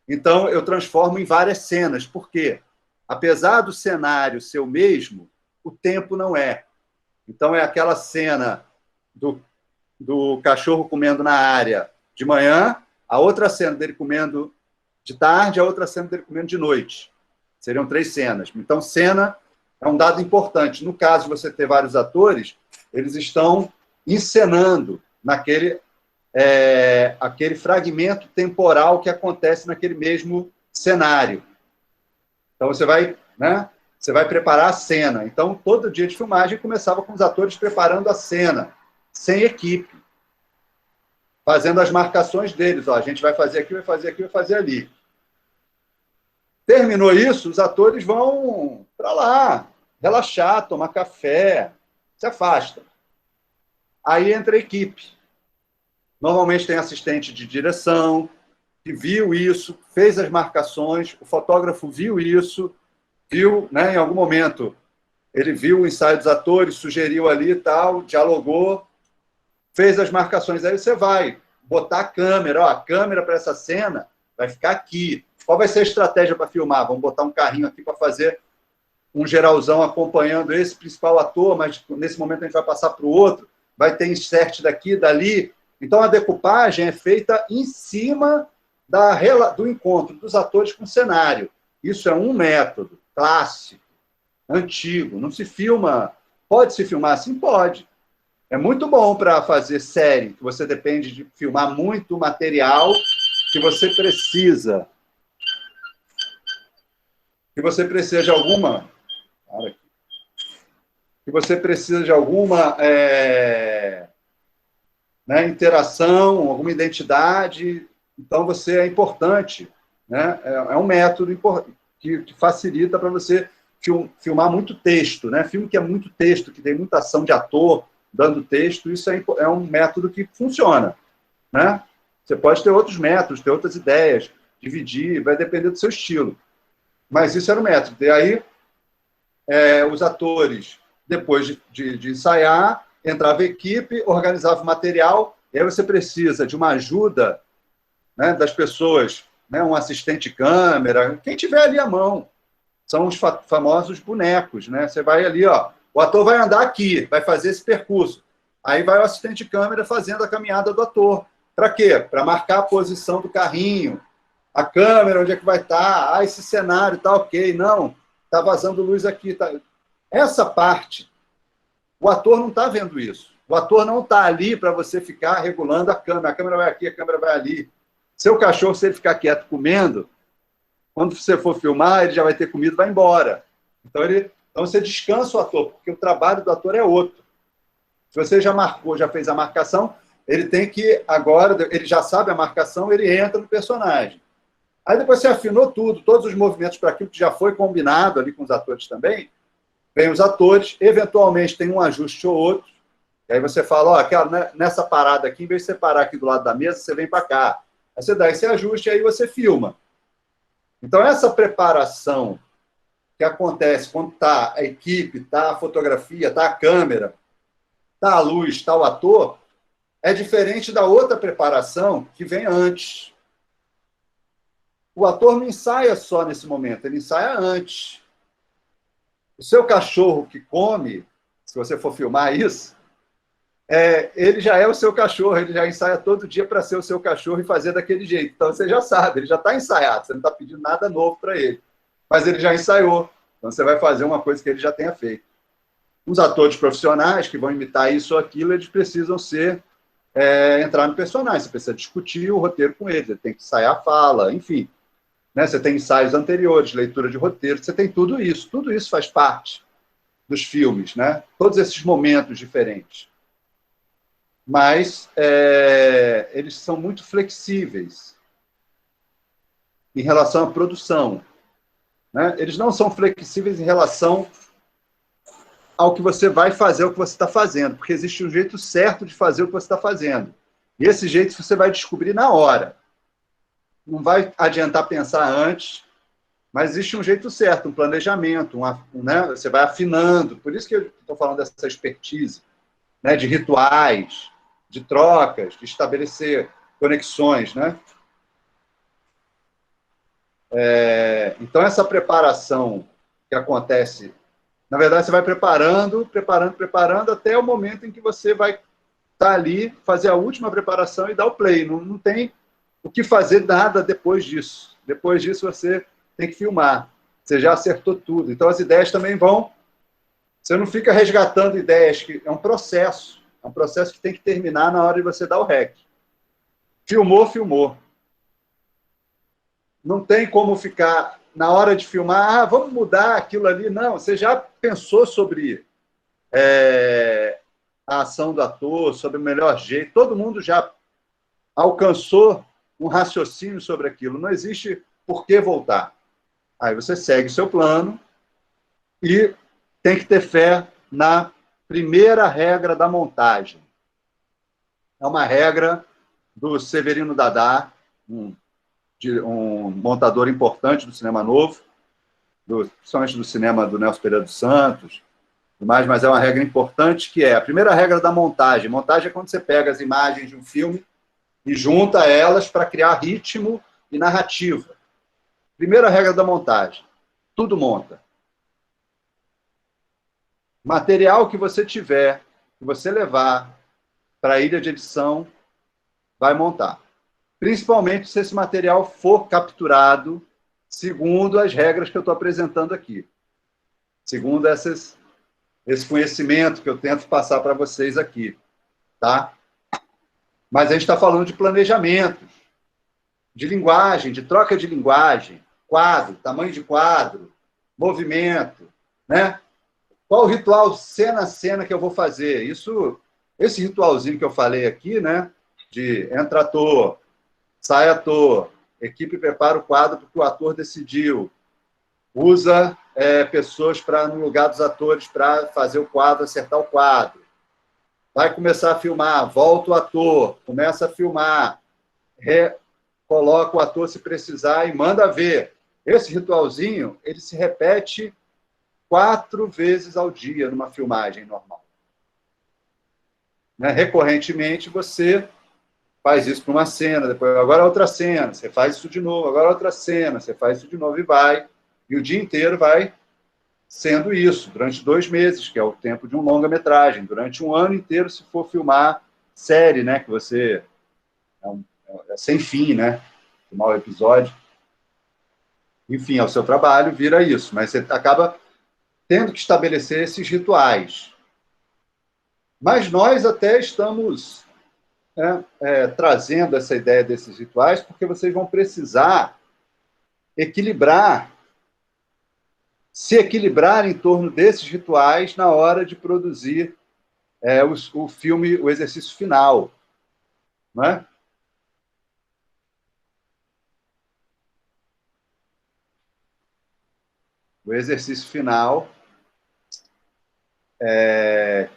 Então, eu transformo em várias cenas. Por quê? Apesar do cenário ser o mesmo, o tempo não é. Então, é aquela cena do cachorro comendo na área de manhã, a outra cena dele comendo de tarde, a outra cena dele comendo de noite. Seriam 3 cenas. Então, cena é um dado importante. No caso de você ter vários atores, eles estão encenando naquele aquele fragmento temporal que acontece naquele mesmo cenário. Então, você vai preparar a cena. Então, todo dia de filmagem começava com os atores preparando a cena, sem equipe, fazendo as marcações deles. Ó, a gente vai fazer aqui, vai fazer aqui, vai fazer ali. Terminou isso, os atores vão para lá, relaxar, tomar café, se afastam. Aí entra a equipe. Normalmente tem assistente de direção, que viu isso, fez as marcações, o fotógrafo viu isso, viu, né, em algum momento, ele viu o ensaio dos atores, sugeriu ali e tal, dialogou, fez as marcações. Aí você vai botar a câmera, ó, a câmera para essa cena vai ficar aqui. Qual vai ser a estratégia para filmar? Vamos botar um carrinho aqui para fazer um geralzão acompanhando esse principal ator, mas nesse momento a gente vai passar para o outro, vai ter insert daqui, dali. Então, a decupagem é feita em cima do encontro dos atores com o cenário. Isso é um método clássico, antigo. Não se filma... Pode se filmar assim? Pode. É muito bom para fazer série, que você depende de filmar muito material que você precisa. Que você precisa de alguma... Que você precisa de alguma... interação, alguma identidade, então você é importante, né? É um método que facilita para você filmar muito texto, né? Filme que é muito texto, que tem muita ação de ator dando texto, isso é um método que funciona, né? Você pode ter outros métodos, ter outras ideias, dividir, vai depender do seu estilo, mas isso era o método. E aí, os atores, depois de ensaiar, entrava a equipe, organizava o material, e aí você precisa de uma ajuda, né, das pessoas, né, um assistente câmera, quem tiver ali à mão. São os famosos bonecos. Né? Você vai ali, ó, o ator vai andar aqui, vai fazer esse percurso. Aí vai o assistente câmera fazendo a caminhada do ator. Para quê? Para marcar a posição do carrinho, a câmera, onde é que vai estar, esse cenário está ok, não, está vazando luz aqui. Tá... Essa parte... O ator não está vendo isso. O ator não está ali para você ficar regulando a câmera vai aqui, a câmera vai ali. Seu cachorro, se ele ficar quieto comendo, quando você for filmar, ele já vai ter comido e vai embora. Então você descansa o ator, porque o trabalho do ator é outro. Se você já marcou, já fez a marcação, ele tem que, agora, ele já sabe a marcação, ele entra no personagem. Aí depois você afinou tudo, todos os movimentos para aquilo que já foi combinado ali com os atores também, vem os atores, eventualmente tem um ajuste ou outro, e aí você fala, ó, nessa parada aqui, em vez de você parar aqui do lado da mesa, você vem para cá. Aí você dá esse ajuste e aí você filma. Então, essa preparação que acontece quando está a equipe, está a fotografia, está a câmera, está a luz, está o ator, é diferente da outra preparação que vem antes. O ator não ensaia só nesse momento, ele ensaia antes. O seu cachorro que come, se você for filmar isso, ele já é o seu cachorro, ele já ensaia todo dia para ser o seu cachorro e fazer daquele jeito. Então, você já sabe, ele já está ensaiado, você não está pedindo nada novo para ele. Mas ele já ensaiou, então você vai fazer uma coisa que ele já tenha feito. Os atores profissionais que vão imitar isso ou aquilo, eles precisam entrar no personagem, você precisa discutir o roteiro com eles, ele tem que ensaiar a fala, enfim. Né? Você tem ensaios anteriores, leitura de roteiro, você tem tudo isso faz parte dos filmes, né? Todos esses momentos diferentes. Mas eles são muito flexíveis em relação à produção. Né? Eles não são flexíveis em relação ao que você vai fazer, o que você está fazendo, porque existe um jeito certo de fazer o que você está fazendo. E esse jeito você vai descobrir na hora. Não vai adiantar pensar antes, Mas existe um jeito certo, um planejamento, né? Você vai afinando. Por isso que eu estou falando dessa expertise, né? De rituais, de trocas, de estabelecer conexões, né? Então, essa preparação que acontece, na verdade, você vai preparando, até o momento em que você vai estar ali, fazer a última preparação e dar o play. Não tem o que fazer nada depois disso. Depois disso, você tem que filmar. Você já acertou tudo. Então, as ideias também vão... Você não fica resgatando ideias, que é um processo. É um processo que tem que terminar na hora de você dar o rec. Filmou, filmou. Não tem como ficar, na hora de filmar, vamos mudar aquilo ali. Não, você já pensou sobre a ação do ator, sobre o melhor jeito. Todo mundo já alcançou um raciocínio sobre aquilo. Não existe por que voltar. Aí você segue o seu plano e tem que ter fé na primeira regra da montagem. É uma regra do Severino Dadá, um montador importante do cinema novo, principalmente do cinema do Nelson Pereira dos Santos, mas é uma regra importante, que é a primeira regra da montagem. Montagem é quando você pega as imagens de um filme e junta elas para criar ritmo e narrativa. Primeira regra da montagem: tudo monta. Material que você tiver, que você levar para a ilha de edição, vai montar. Principalmente se esse material for capturado segundo as regras que eu estou apresentando aqui. Segundo esse conhecimento que eu tento passar para vocês aqui. Tá? Mas a gente está falando de planejamento, de linguagem, de troca de linguagem, quadro, tamanho de quadro, movimento, né? Qual o ritual cena a cena que eu vou fazer? Esse ritualzinho que eu falei aqui, né? De entra ator, sai ator, equipe prepara o quadro porque o ator decidiu, usa pessoas no lugar dos atores para fazer o quadro, acertar o quadro. Vai começar a filmar, volta o ator, começa a filmar, coloca o ator se precisar e manda ver. Esse ritualzinho, ele se repete 4 vezes ao dia numa filmagem normal. Né? Recorrentemente, você faz isso para uma cena, depois agora outra cena, você faz isso de novo, agora outra cena, você faz isso de novo e vai. E o dia inteiro vai sendo isso, durante 2 meses, que é o tempo de um longa-metragem, durante um ano inteiro, se for filmar série, né, que você... É sem fim, né, filmar o episódio. Enfim, é o seu trabalho, vira isso, mas você acaba tendo que estabelecer esses rituais. Mas nós até estamos trazendo essa ideia desses rituais, porque vocês vão precisar se equilibrar em torno desses rituais na hora de produzir o filme, o exercício final. Não é? O exercício final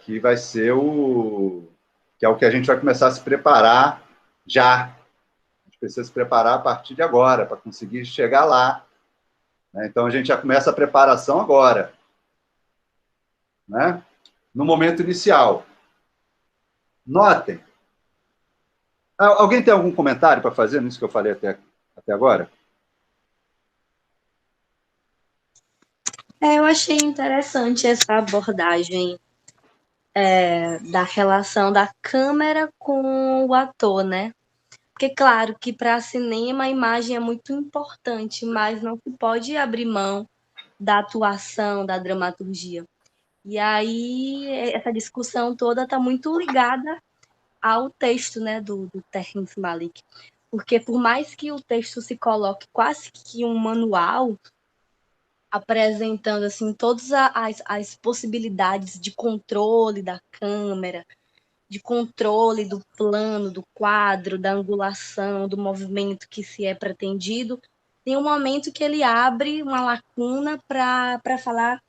que vai ser que é o que a gente vai começar a se preparar já. A gente precisa se preparar a partir de agora, para conseguir chegar lá. Né? Então, a gente já começa a preparação agora. Né? No momento inicial. Notem. Alguém tem algum comentário para fazer nisso que eu falei até agora? Eu achei interessante essa abordagem da relação da câmera com o ator, né? Porque, claro, que para cinema a imagem é muito importante, mas não se pode abrir mão da atuação, da dramaturgia. E aí, essa discussão toda está muito ligada ao texto, né, do Terrence Malick. Porque, por mais que o texto se coloque quase que um manual, apresentando assim todas as possibilidades de controle da câmera, de controle do plano, do quadro, da angulação, do movimento que se é pretendido, tem um momento que ele abre uma lacuna para falar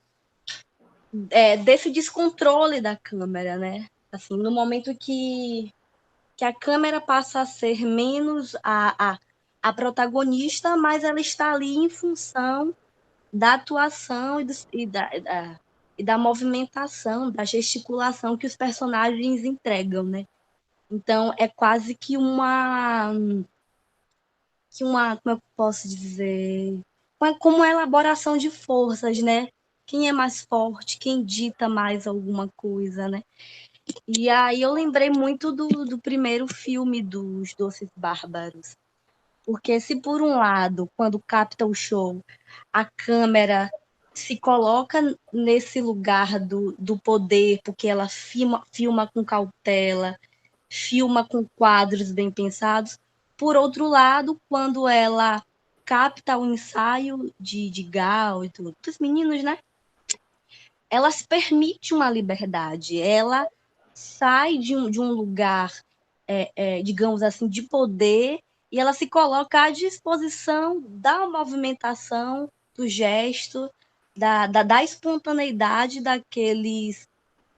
desse descontrole da câmera, né? Assim, no momento que a câmera passa a ser menos a protagonista, mas ela está ali em função da atuação e da movimentação, da gesticulação que os personagens entregam, né? Então, é quase que como eu posso dizer, como uma elaboração de forças, né? Quem é mais forte, quem dita mais alguma coisa, né? E aí eu lembrei muito do primeiro filme dos Doces Bárbaros. Porque se por um lado, quando capta o show, a câmera se coloca nesse lugar do poder, porque ela filma com cautela, filma com quadros bem pensados. Por outro lado, quando ela capta o ensaio de Gal e dos meninos, né? Ela se permite uma liberdade, ela sai de um lugar, digamos assim, de poder, e ela se coloca à disposição da movimentação, do gesto, da espontaneidade daqueles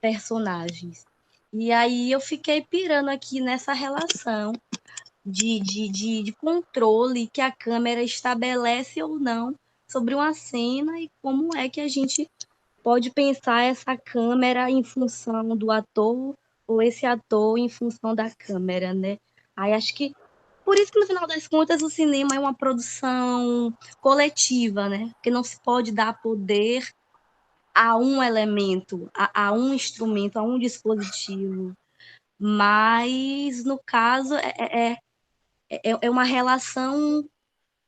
personagens. E aí eu fiquei pirando aqui nessa relação de controle que a câmera estabelece ou não sobre uma cena e como é que a gente pode pensar essa câmera em função do ator ou esse ator em função da câmera, né? Aí acho que por isso que no final das contas o cinema é uma produção coletiva, né? Porque não se pode dar poder a um elemento, a um instrumento, a um dispositivo. Mas, no caso, é uma relação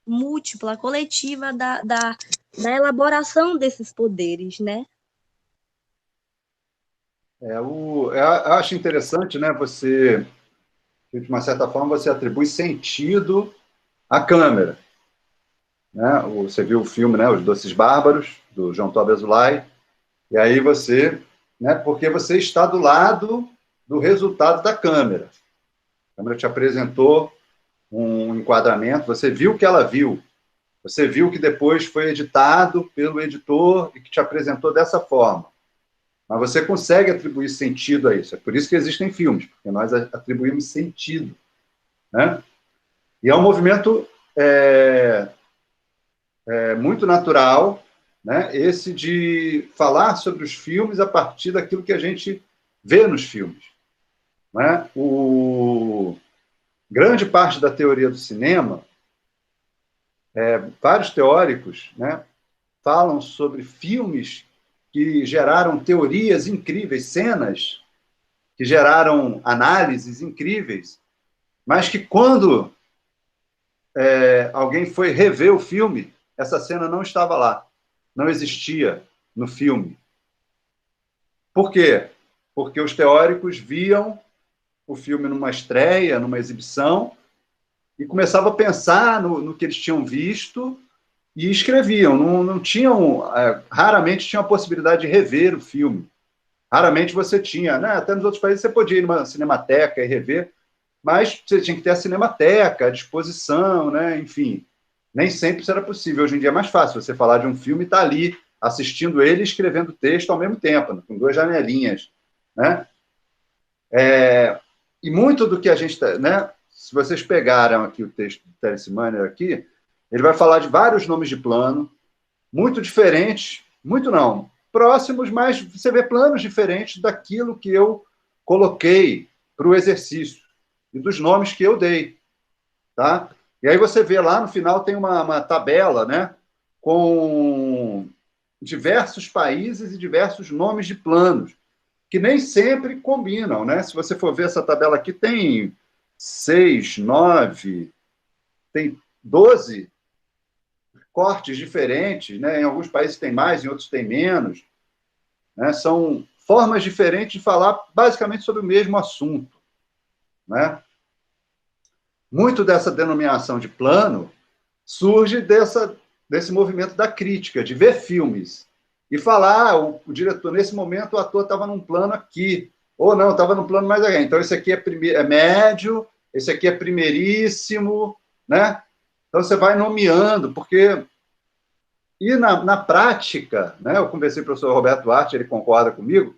múltipla, coletiva da elaboração desses poderes, né? Eu acho interessante, né? Você, de uma certa forma, você atribui sentido à câmera. Né? Você viu o filme, né? Os Doces Bárbaros, do João Tobe Azulay, e aí você, né? Porque você está do lado do resultado da câmera. A câmera te apresentou um enquadramento, você viu o que ela viu, você viu que depois foi editado pelo editor e que te apresentou dessa forma. Mas você consegue atribuir sentido a isso. É por isso que existem filmes, porque nós atribuímos sentido. Né? E é um movimento muito natural, né? Esse de falar sobre os filmes a partir daquilo que a gente vê nos filmes. Né? Grande parte da teoria do cinema, vários teóricos, né, falam sobre filmes que geraram teorias incríveis, cenas que geraram análises incríveis, mas que quando alguém foi rever o filme, essa cena não estava lá, não existia no filme. Por quê? Porque os teóricos viam o filme numa estreia, numa exibição, e começavam a pensar no que eles tinham visto e escreviam. Não tinham, raramente tinham a possibilidade de rever o filme. Raramente você tinha, né? Até nos outros países você podia ir numa cinemateca e rever, mas você tinha que ter a cinemateca, a disposição, né? Enfim, nem sempre isso era possível. Hoje em dia é mais fácil você falar de um filme e estar ali assistindo ele e escrevendo texto ao mesmo tempo, né? Com duas janelinhas, né? E muito do que a gente... né? Se vocês pegaram aqui o texto do Terence Mann aqui, ele vai falar de vários nomes de plano, muito diferentes, muito não, próximos, mas você vê planos diferentes daquilo que eu coloquei para o exercício e dos nomes que eu dei. Tá? E aí você vê lá no final tem uma tabela, né, com diversos países e diversos nomes de planos, que nem sempre combinam. Né? Se você for ver essa tabela aqui, tem 6, 9, tem 12 cortes diferentes, né? Em alguns países tem mais, em outros tem menos. Né? São formas diferentes de falar basicamente sobre o mesmo assunto. Né? Muito dessa denominação de plano surge desse movimento da crítica, de ver filmes e falar, o diretor, nesse momento o ator estava num plano aqui, ou não, estava num plano mais aqui. Então, esse aqui é médio, esse aqui é primeiríssimo, né? Então, você vai nomeando, porque... E na prática, né, eu conversei com o professor Roberto Duarte, ele concorda comigo,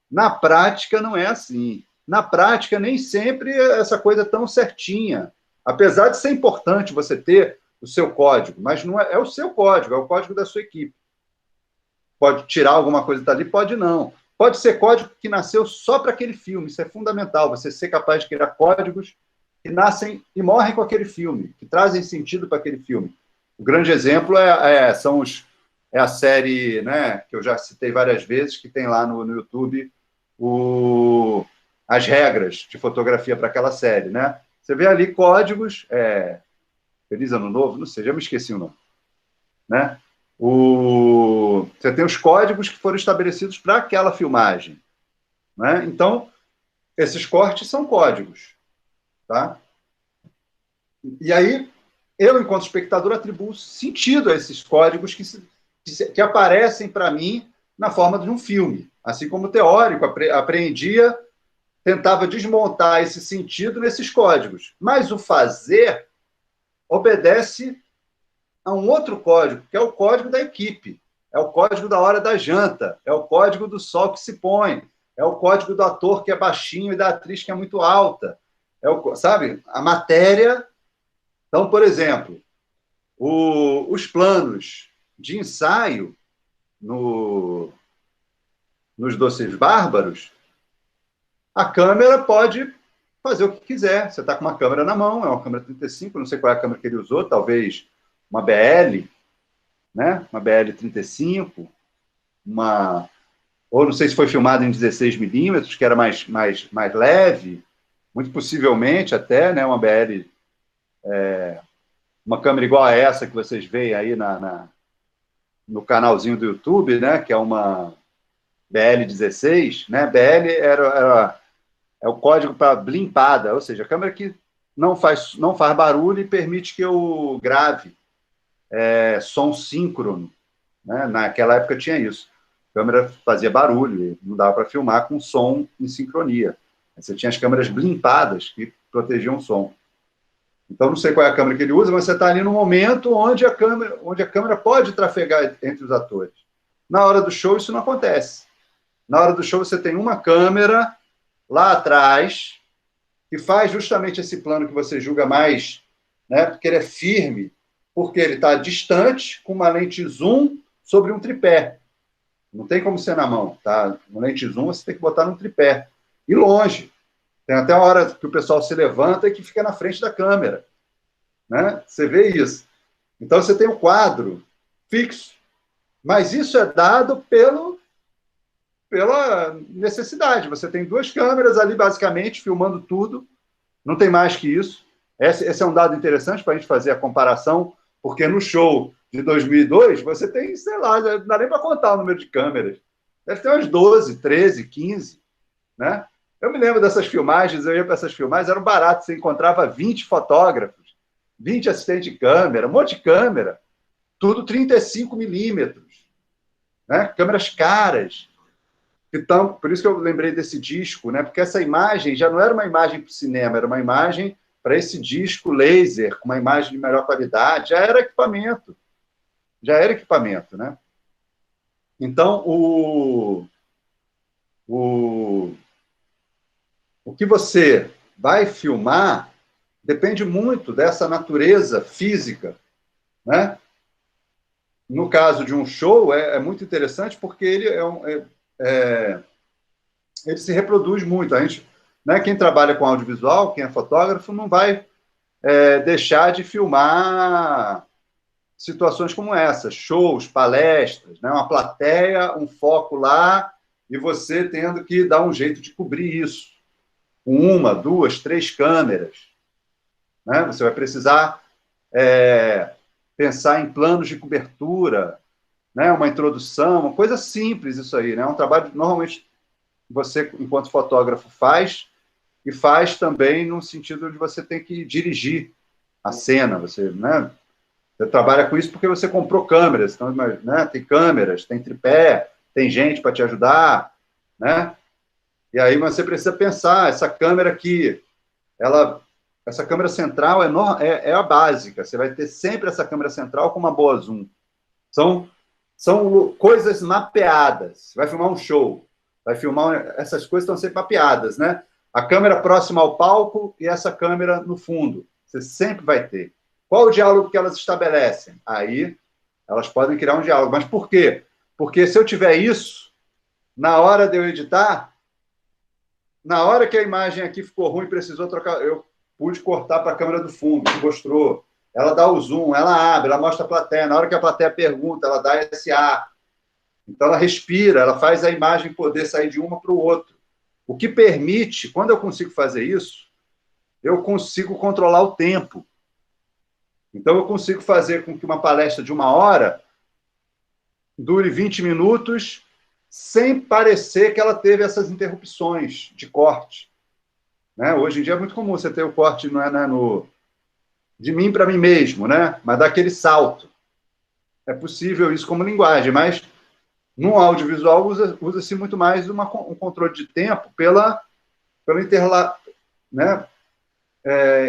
na prática não é assim. Na prática, nem sempre essa coisa é tão certinha. Apesar de ser importante você ter o seu código, mas não é o seu código, é o código da sua equipe. Pode tirar alguma coisa dali? Pode não. Pode ser código que nasceu só para aquele filme, isso é fundamental, você ser capaz de criar códigos que nascem e morrem com aquele filme, que trazem sentido para aquele filme. O grande exemplo é a série, né, que eu já citei várias vezes, que tem lá no YouTube as regras de fotografia para aquela série. Né? Você vê ali códigos, Feliz Ano Novo, não sei, já me esqueci o nome. Né? Você tem os códigos que foram estabelecidos para aquela filmagem. Né? Então, esses cortes são códigos. Tá? E aí, eu, enquanto espectador, atribuo sentido a esses códigos que aparecem para mim na forma de um filme. Assim como o teórico apreendia, tentava desmontar esse sentido nesses códigos. Mas o fazer obedece a um outro código, que é o código da equipe. É o código da hora da janta, é o código do sol que se põe, é o código do ator que é baixinho e da atriz que é muito alta. Sabe? A matéria. Então, por exemplo, os planos de ensaio nos Doces Bárbaros, a câmera pode fazer o que quiser. Você está com uma câmera na mão, é uma câmera 35, não sei qual é a câmera que ele usou, talvez uma BL, né? Uma BL 35, ou não sei se foi filmado em 16 milímetros, que era mais leve, muito possivelmente até, né? Uma BL, uma câmera igual a essa que vocês veem aí no canalzinho do YouTube, né? Que é uma BL16, né? BL é o código para blimpada, ou seja, a câmera que não faz barulho e permite que eu grave som síncrono. Né? Naquela época tinha isso. A câmera fazia barulho, não dava para filmar com som em sincronia. Você tinha as câmeras blimpadas que protegiam o som. Então, não sei qual é a câmera que ele usa, mas você está ali no momento onde a câmera pode trafegar entre os atores. Na hora do show, isso não acontece. Na hora do show, você tem uma câmera lá atrás que faz justamente esse plano que você julga mais, né, porque ele é firme, porque ele está distante, com uma lente zoom sobre um tripé. Não tem como ser na mão. Tá? Uma lente zoom você tem que botar num tripé. E longe. Tem até uma hora que o pessoal se levanta e que fica na frente da câmera. Né? Você vê isso. Então, você tem um quadro fixo. Mas isso é dado pela necessidade. Você tem duas câmeras ali, basicamente, filmando tudo. Não tem mais que isso. Esse é um dado interessante para a gente fazer a comparação, porque no show de 2002, você tem, sei lá, não dá nem para contar o número de câmeras. Deve ter umas 12, 13, 15. Né? Eu me lembro dessas filmagens, eu ia para essas filmagens, era um barato, você encontrava 20 fotógrafos, 20 assistentes de câmera, um monte de câmera, tudo 35 milímetros. Né? Câmeras caras. Então, por isso que eu lembrei desse disco, né? Porque essa imagem já não era uma imagem para o cinema, era uma imagem para esse disco laser, com uma imagem de melhor qualidade, já era equipamento. Né? Então, o que você vai filmar depende muito dessa natureza física. Né? No caso de um show, é muito interessante porque ele ele se reproduz muito. A gente, né, quem trabalha com audiovisual, quem é fotógrafo, não vai deixar de filmar situações como essa, shows, palestras, né, uma plateia, um foco lá, e você tendo que dar um jeito de cobrir isso, com 1, 2, 3 câmeras. Né? Você vai precisar pensar em planos de cobertura, né? Uma introdução, uma coisa simples isso aí. Né? É um trabalho que normalmente você, enquanto fotógrafo, faz, e faz também no sentido de você ter que dirigir a cena. Você trabalha com isso porque você comprou câmeras. Então, né? Tem câmeras, tem tripé, tem gente para te ajudar. Né? E aí você precisa pensar, essa câmera aqui, essa câmera central é a básica. Você vai ter sempre essa câmera central com uma boa zoom. São coisas mapeadas. Você vai filmar um show, essas coisas estão sempre mapeadas, né? A câmera próxima ao palco e essa câmera no fundo. Você sempre vai ter. Qual o diálogo que elas estabelecem? Aí elas podem criar um diálogo. Mas por quê? Porque se eu tiver isso, na hora de eu editar, na hora que a imagem aqui ficou ruim, precisou trocar, eu pude cortar para a câmera do fundo, que mostrou. Ela dá o zoom, ela abre, ela mostra a plateia. Na hora que a plateia pergunta, ela dá esse ar. Então, ela respira, ela faz a imagem poder sair de uma para o outro. O que permite, quando eu consigo fazer isso, eu consigo controlar o tempo. Então, eu consigo fazer com que uma palestra de 1 hora dure 20 minutos sem parecer que ela teve essas interrupções de corte. Né? Hoje em dia é muito comum você ter o corte não é de mim para mim mesmo, né? Mas daquele salto. É possível isso como linguagem, mas no audiovisual usa-se muito mais um controle de tempo pela né?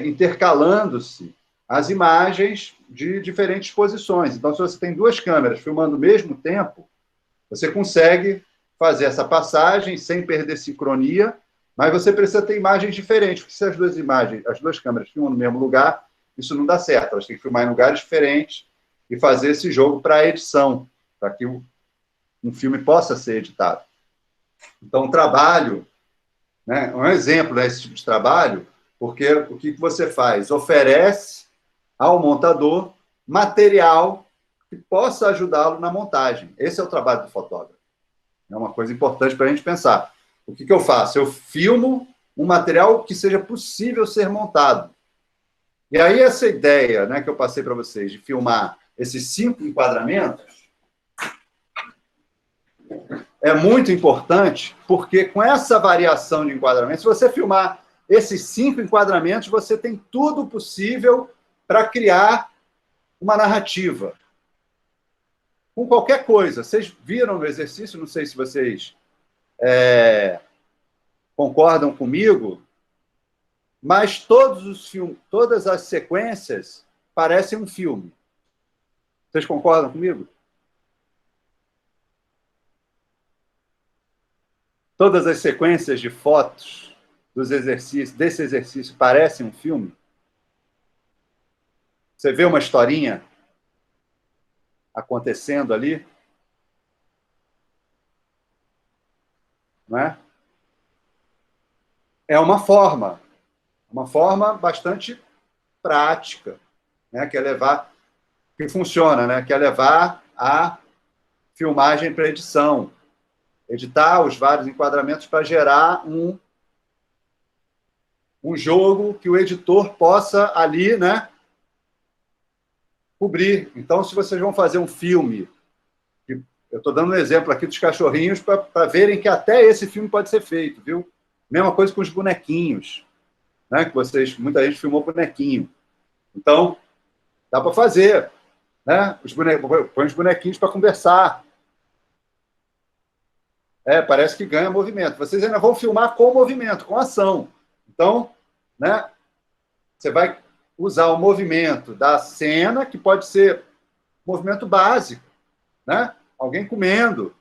Intercalando-se as imagens de diferentes posições. Então, se você tem 2 câmeras filmando ao mesmo tempo, você consegue fazer essa passagem sem perder sincronia, mas você precisa ter imagens diferentes, porque se as 2 câmeras filmam no mesmo lugar, isso não dá certo. Elas têm que filmar em lugares diferentes e fazer esse jogo para a edição, para que um filme possa ser editado. Então, o trabalho, né, um exemplo desse tipo de trabalho, porque o que você faz? Oferece ao montador material que possa ajudá-lo na montagem. Esse é o trabalho do fotógrafo. É uma coisa importante para a gente pensar. O que eu faço? Eu filmo um material que seja possível ser montado. E aí essa ideia, né, que eu passei para vocês de filmar esses 5 enquadramentos é muito importante, porque com essa variação de enquadramento, se você filmar esses 5 enquadramentos, você tem tudo possível para criar uma narrativa. Com qualquer coisa. Vocês viram no exercício, não sei se vocês concordam comigo, mas todas as sequências parecem um filme. Vocês concordam comigo? Todas as sequências de fotos desse exercício parecem um filme? Você vê uma historinha acontecendo ali? Não é? É uma forma bastante prática, né? Que funciona, né? Que é levar a filmagem para edição, editar os vários enquadramentos para gerar um jogo que o editor possa ali, né, cobrir. Então, se vocês vão fazer um filme, eu estou dando um exemplo aqui dos cachorrinhos para verem que até esse filme pode ser feito, viu? Mesma coisa com os bonequinhos, né? Que muita gente filmou bonequinho. Então, dá para fazer, né? Põe os bonequinhos para conversar. Parece que ganha movimento. Vocês ainda vão filmar com movimento, com ação. Então, né? Você vai usar o movimento da cena, que pode ser movimento básico, né? Alguém comendo,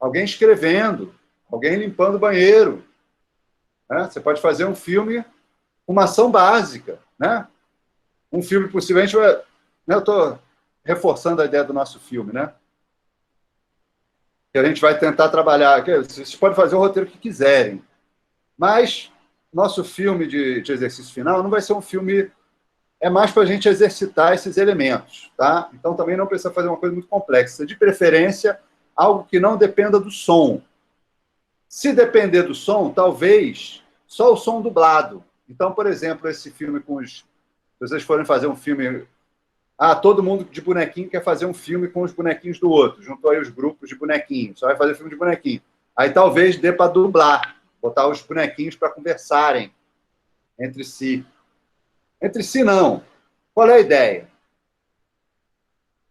alguém escrevendo, alguém limpando o banheiro. Né? Você pode fazer um filme com uma ação básica, né? Um filme, possivelmente, eu estou reforçando a ideia do nosso filme, né? Que a gente vai tentar trabalhar. Vocês podem fazer o roteiro que quiserem, mas nosso filme de exercício final não vai ser um filme... É mais para a gente exercitar esses elementos, tá? Então, também não precisa fazer uma coisa muito complexa. De preferência, algo que não dependa do som. Se depender do som, talvez só o som dublado. Então, por exemplo, esse filme se vocês forem fazer um filme... todo mundo de bonequinho quer fazer um filme com os bonequinhos do outro. Juntou aí os grupos de bonequinhos. Só vai fazer filme de bonequinho. Aí talvez dê para dublar. Botar os bonequinhos para conversarem entre si. Entre si, não. Qual é a ideia?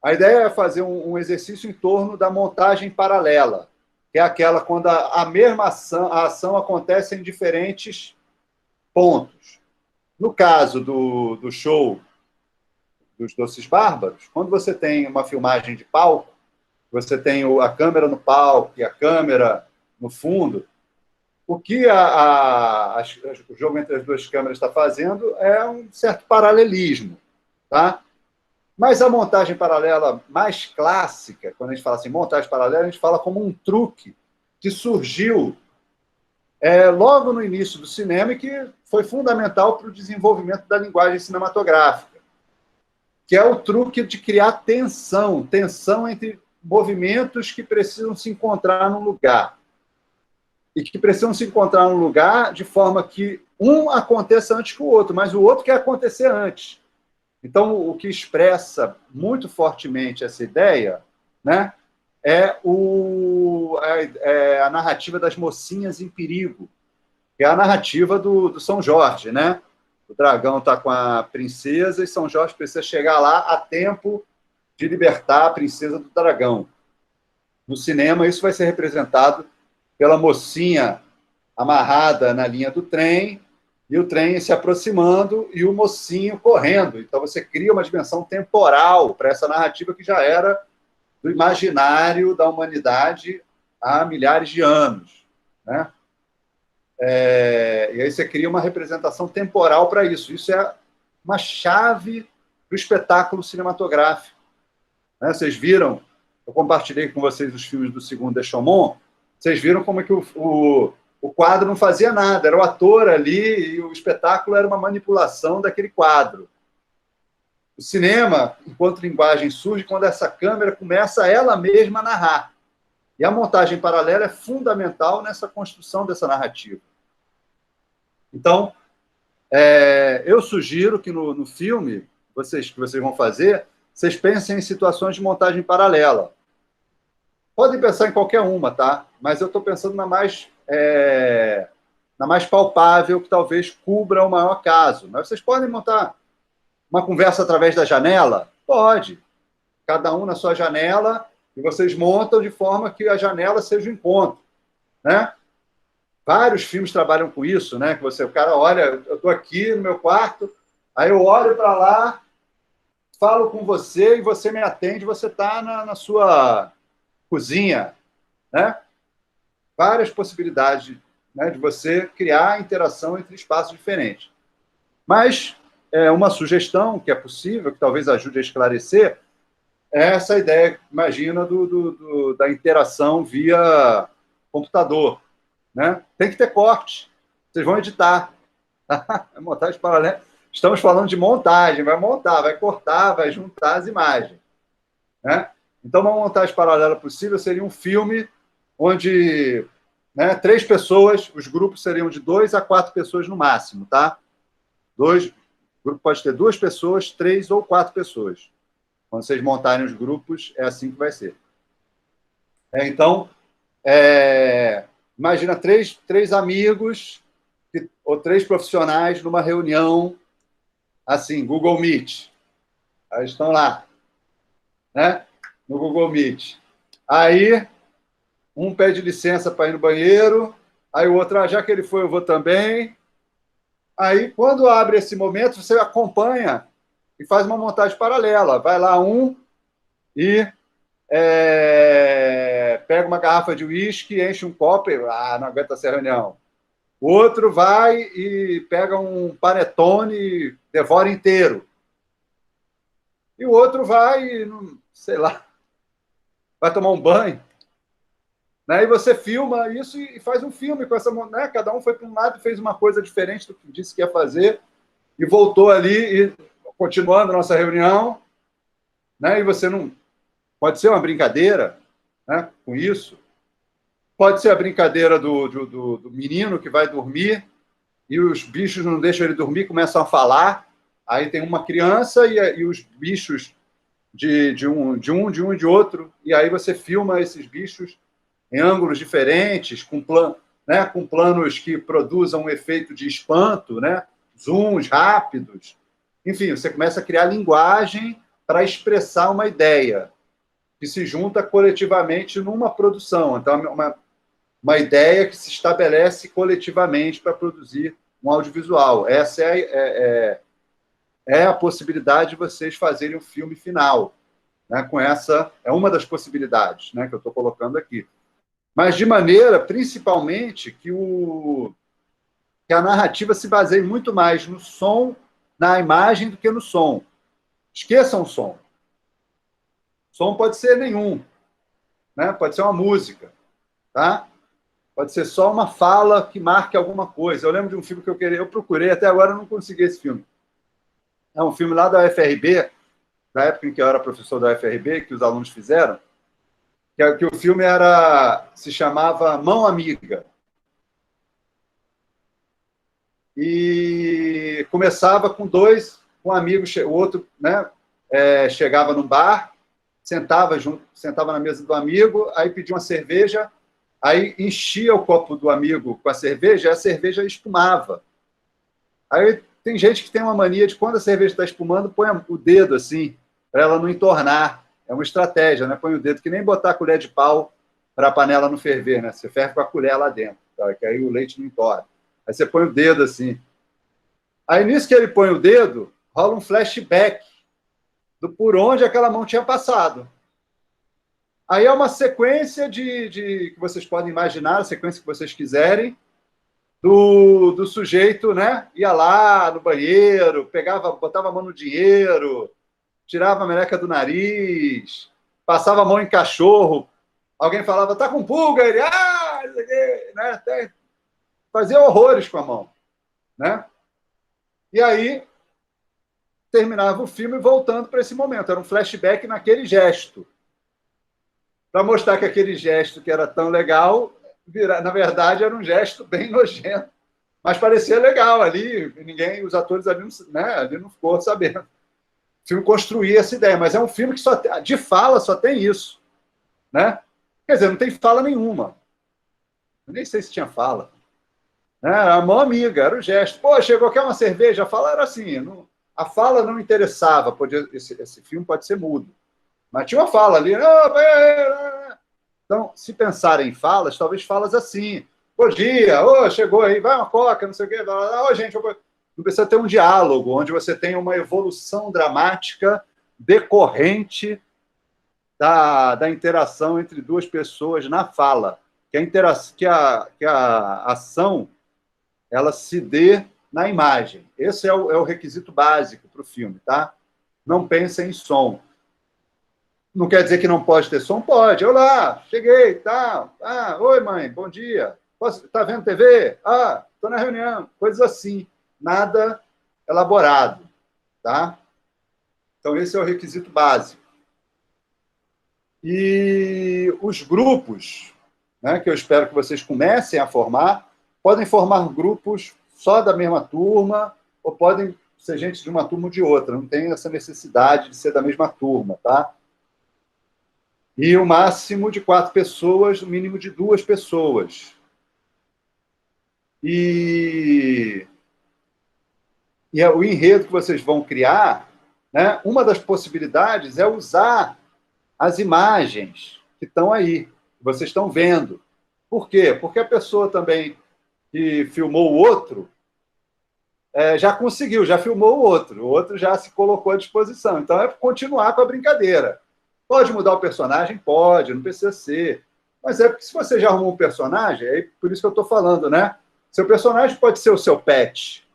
A ideia é fazer um exercício em torno da montagem paralela, que é aquela quando a mesma ação acontece em diferentes pontos. No caso do show dos Doces Bárbaros, quando você tem uma filmagem de palco, você tem a câmera no palco e a câmera no fundo, o que o jogo entre as 2 câmeras está fazendo é um certo paralelismo. tá? Mas a montagem paralela mais clássica, quando a gente fala assim, montagem paralela, a gente fala como um truque que surgiu logo no início do cinema e que foi fundamental para o desenvolvimento da linguagem cinematográfica, que é o truque de criar tensão entre movimentos que precisam se encontrar num lugar. E que precisam se encontrar num lugar de forma que um aconteça antes que o outro, mas o outro quer acontecer antes. Então, o que expressa muito fortemente essa ideia, né, é a narrativa das mocinhas em perigo, que é a narrativa do São Jorge, né? O dragão está com a princesa e São Jorge precisa chegar lá a tempo de libertar a princesa do dragão. No cinema, isso vai ser representado pela mocinha amarrada na linha do trem, e o trem se aproximando e o mocinho correndo. Então, você cria uma dimensão temporal para essa narrativa que já era do imaginário da humanidade há milhares de anos, né? E aí você cria uma representação temporal para isso. Isso é uma chave para o espetáculo cinematográfico, né? Vocês viram, eu compartilhei com vocês os filmes do Segundo de Chaumont, vocês viram como é que o quadro não fazia nada, era o ator ali e o espetáculo era uma manipulação daquele quadro. O cinema, enquanto linguagem, surge quando essa câmera começa ela mesma a narrar. E a montagem paralela é fundamental nessa construção dessa narrativa. Então, eu sugiro que no filme que vocês vão fazer, vocês pensem em situações de montagem paralela. Podem pensar em qualquer uma, tá? Mas eu estou pensando na mais palpável, que talvez cubra o maior caso. Mas vocês podem montar uma conversa através da janela? Pode. Cada um na sua janela, e vocês montam de forma que a janela seja o encontro, né? Vários filmes trabalham com isso, né? Que o cara olha, eu estou aqui no meu quarto, aí eu olho para lá, falo com você e você me atende, você está na sua cozinha, né? Várias possibilidades, né, de você criar interação entre espaços diferentes. Mas uma sugestão que é possível, que talvez ajude a esclarecer, é essa ideia, imagina, da interação via computador, né? Tem que ter corte. Vocês vão editar. Montagem paralela. Estamos falando de montagem. Vai montar, vai cortar, vai juntar as imagens, né? Então, uma montagem paralela possível seria um filme onde, né, 3 pessoas, os grupos seriam de 2 a 4 pessoas no máximo, tá? O grupo pode ter 2 pessoas, 3 ou 4 pessoas. Quando vocês montarem os grupos, é assim que vai ser. Então, imagina 3 amigos ou 3 profissionais numa reunião, assim, Google Meet. Aí estão lá, né? No Google Meet. Aí, um pede licença para ir no banheiro, aí o outro, já que ele foi, eu vou também. Aí, quando abre esse momento, você acompanha e faz uma montagem paralela. Vai lá e pega uma garrafa de uísque, enche um copo e não aguenta essa reunião. O outro vai e pega um panetone e devora inteiro. E o outro vai e, sei lá, vai tomar um banho, né? E você filma isso e faz um filme com essa, né? Cada um foi para um lado e fez uma coisa diferente do que disse que ia fazer e voltou ali e continuando a nossa reunião, né? E você não pode ser uma brincadeira, né, com isso. Pode ser a brincadeira do menino que vai dormir e os bichos não deixam ele dormir, começam a falar. Aí tem uma criança e os bichos de um e de outro, e aí você filma esses bichos em ângulos diferentes, com planos que produzam um efeito de espanto, né? Zooms rápidos. Enfim, você começa a criar linguagem para expressar uma ideia que se junta coletivamente numa produção. Então, uma ideia que se estabelece coletivamente para produzir um audiovisual. Essa é a possibilidade de vocês fazerem um filme final, né? Com essa é uma das possibilidades, né, que eu estou colocando aqui. Mas de maneira, principalmente, que a narrativa se baseie muito mais no som, na imagem, do que no som. Esqueçam o som. Som pode ser nenhum, né? Pode ser uma música, tá? Pode ser só uma fala que marque alguma coisa. Eu lembro de um filme que eu procurei, até agora eu não consegui esse filme. É um filme lá da UFRB, da época em que eu era professor da UFRB, que os alunos fizeram, que o filme se chamava Mão Amiga. E começava com um amigo, o outro, né, chegava num bar, sentava na mesa do amigo, aí pedia uma cerveja, aí enchia o copo do amigo com a cerveja e a cerveja espumava. Aí tem gente que tem uma mania de, quando a cerveja está espumando, põe o dedo assim, para ela não entornar. É uma estratégia, né? Põe o dedo, que nem botar a colher de pau para a panela não ferver, né? Você ferve com a colher lá dentro, tá? Que aí o leite não entorna. Aí você põe o dedo assim. Aí, nisso que ele põe o dedo, rola um flashback por onde aquela mão tinha passado. Aí é uma sequência que vocês podem imaginar, a sequência que vocês quiserem, do sujeito, né? Ia lá no banheiro, botava a mão no dinheiro, tirava a meleca do nariz, passava a mão em cachorro, alguém falava, tá com pulga, ele, né? Até fazia horrores com a mão, né? E aí terminava o filme voltando para esse momento, era um flashback naquele gesto, para mostrar que aquele gesto que era tão legal, na verdade, era um gesto bem nojento, mas parecia legal ali, os atores ali, né, ali não ficou sabendo. O filme construía essa ideia, mas é um filme que de fala só tem isso, né? Quer dizer, não tem fala nenhuma. Eu nem sei se tinha fala. A mão amiga, era o gesto. Pô, chegou, quer uma cerveja? A fala era assim, a fala não interessava, esse filme pode ser mudo, mas tinha uma fala ali. Então, se pensarem em falas, talvez falas assim, bom dia, chegou aí, vai uma coca, não sei o quê, gente, não precisa ter um diálogo, onde você tem uma evolução dramática decorrente da interação entre duas pessoas na fala, que a ação ela se dê na imagem. Esse é o requisito básico para o filme, tá? Não pensem em som. Não quer dizer que não pode ter som? Pode. Olá, cheguei, tá. Oi, mãe, bom dia. Tá vendo TV? Estou na reunião. Coisas assim. Nada elaborado, tá? Então, esse é o requisito básico. E os grupos, né, que eu espero que vocês comecem a formar, podem formar grupos só da mesma turma, ou podem ser gente de uma turma ou de outra. Não tem essa necessidade de ser da mesma turma, tá? E o máximo de 4 pessoas, o mínimo de 2 pessoas. E o enredo que vocês vão criar, né, uma das possibilidades é usar as imagens que estão aí, que vocês estão vendo. Por quê? Porque a pessoa também que filmou o outro já conseguiu, já filmou o outro já se colocou à disposição. Então, é continuar com a brincadeira. Pode mudar o personagem? Pode, não precisa ser. Mas é porque se você já arrumou um personagem, é por isso que eu estou falando, né? Seu personagem pode ser o seu pet.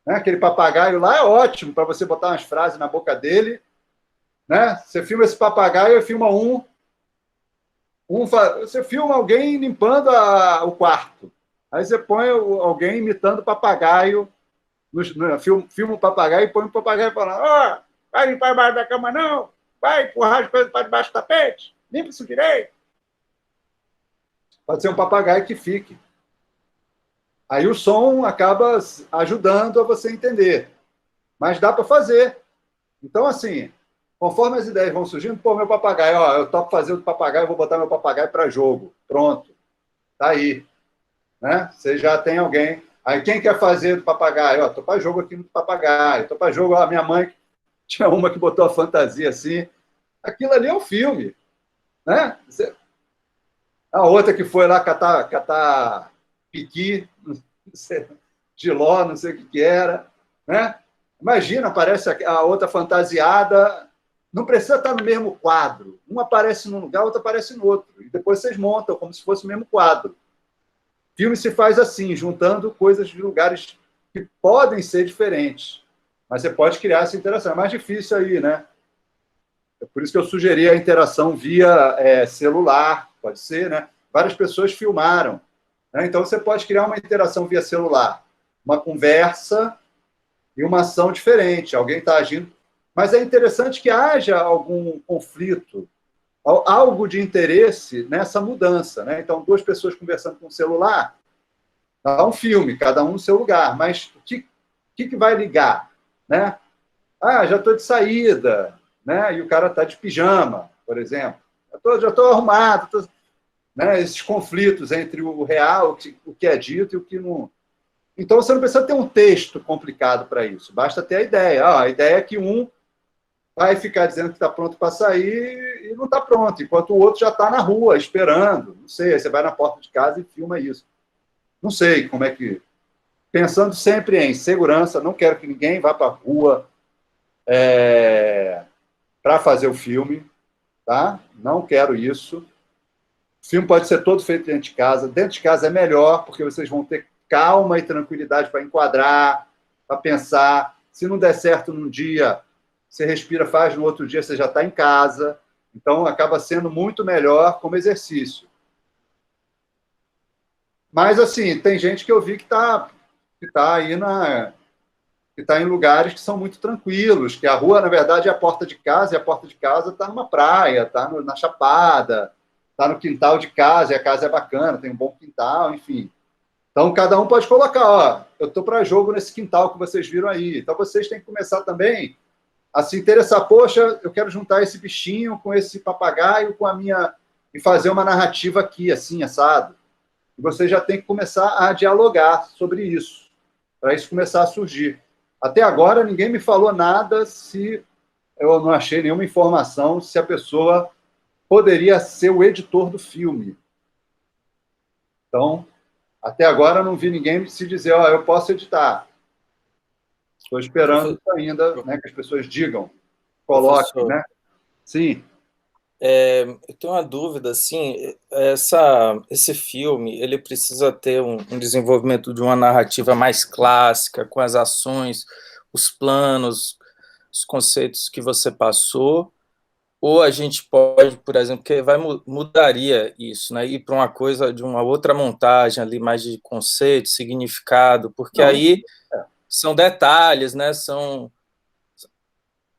Né? Aquele papagaio lá é ótimo para você botar umas frases na boca dele. Né? Você filma esse papagaio, filma você filma alguém limpando o quarto. Aí você põe alguém imitando o papagaio, filma o papagaio e põe o papagaio falando, vai limpar embaixo da cama não, vai empurrar as coisas para debaixo do tapete, limpa isso direito. Pode ser um papagaio que fique. Aí o som acaba ajudando a você entender. Mas dá para fazer. Então, assim, conforme as ideias vão surgindo, meu papagaio, eu topo fazer o papagaio, vou botar meu papagaio para jogo. Pronto. Tá aí. Né? Você já tem alguém. Aí quem quer fazer do papagaio? Estou para jogo aqui no papagaio. Estou para jogo, a minha mãe tinha uma que botou a fantasia assim. Aquilo ali é um filme. Né? A outra que foi lá catar piqui, giló, não sei o que era. Né? Imagina, aparece a outra fantasiada. Não precisa estar no mesmo quadro. Um aparece num lugar, outro aparece no outro. E depois vocês montam como se fosse o mesmo quadro. Filme se faz assim, juntando coisas de lugares que podem ser diferentes. Mas você pode criar essa interação. É mais difícil aí, né? É por isso que eu sugeri a interação via celular, pode ser, né? Várias pessoas filmaram, né? Então, você pode criar uma interação via celular, uma conversa e uma ação diferente. Alguém está agindo. Mas é interessante que haja algum conflito, algo de interesse nessa mudança, né? Então, duas pessoas conversando com o celular, dá um filme, cada um no seu lugar. Mas o que vai ligar, né? Ah, já estou de saída, né? E o cara está de pijama, por exemplo. Já estou arrumado, né? Esses conflitos entre o real, o que é dito e o que não. Então, você não precisa ter um texto complicado para isso. Basta ter a ideia. A ideia é que um vai ficar dizendo que está pronto para sair e não está pronto, enquanto o outro já está na rua, esperando. Não sei, aí você vai na porta de casa e filma isso. Não sei como é que... Pensando sempre em segurança, não quero que ninguém vá para a rua para fazer o filme, tá? Não quero isso. O filme pode ser todo feito dentro de casa. Dentro de casa é melhor, porque vocês vão ter calma e tranquilidade para enquadrar, para pensar. Se não der certo num dia, você respira, faz, no outro dia você já está em casa. Então, acaba sendo muito melhor como exercício. Mas, assim, tem gente que eu vi que está aí que está em lugares que são muito tranquilos, que a rua, na verdade, é a porta de casa, e a porta de casa está numa praia, está na Chapada, está no quintal de casa, e a casa é bacana, tem um bom quintal, enfim. Então, cada um pode colocar, ó, eu estou para jogo nesse quintal que vocês viram aí. Então, vocês têm que começar também a se interessar. Poxa, eu quero juntar esse bichinho com esse papagaio, com a minha... e fazer uma narrativa aqui, assim, assado. E você já tem que começar a dialogar sobre isso, para isso começar a surgir. Até agora, ninguém me falou nada se eu não achei nenhuma informação se a pessoa poderia ser o editor do filme. Então, até agora, não vi ninguém se dizer, ó, eu posso editar. Estou esperando ainda, né, que as pessoas digam, coloquem, professor, né? Sim. Eu tenho uma dúvida, assim, esse filme, ele precisa ter um desenvolvimento de uma narrativa mais clássica, com as ações, os planos, os conceitos que você passou, ou a gente pode, por exemplo, que mudaria isso, né, ir para uma coisa de uma outra montagem ali, mais de conceito, significado, porque aí são detalhes, né,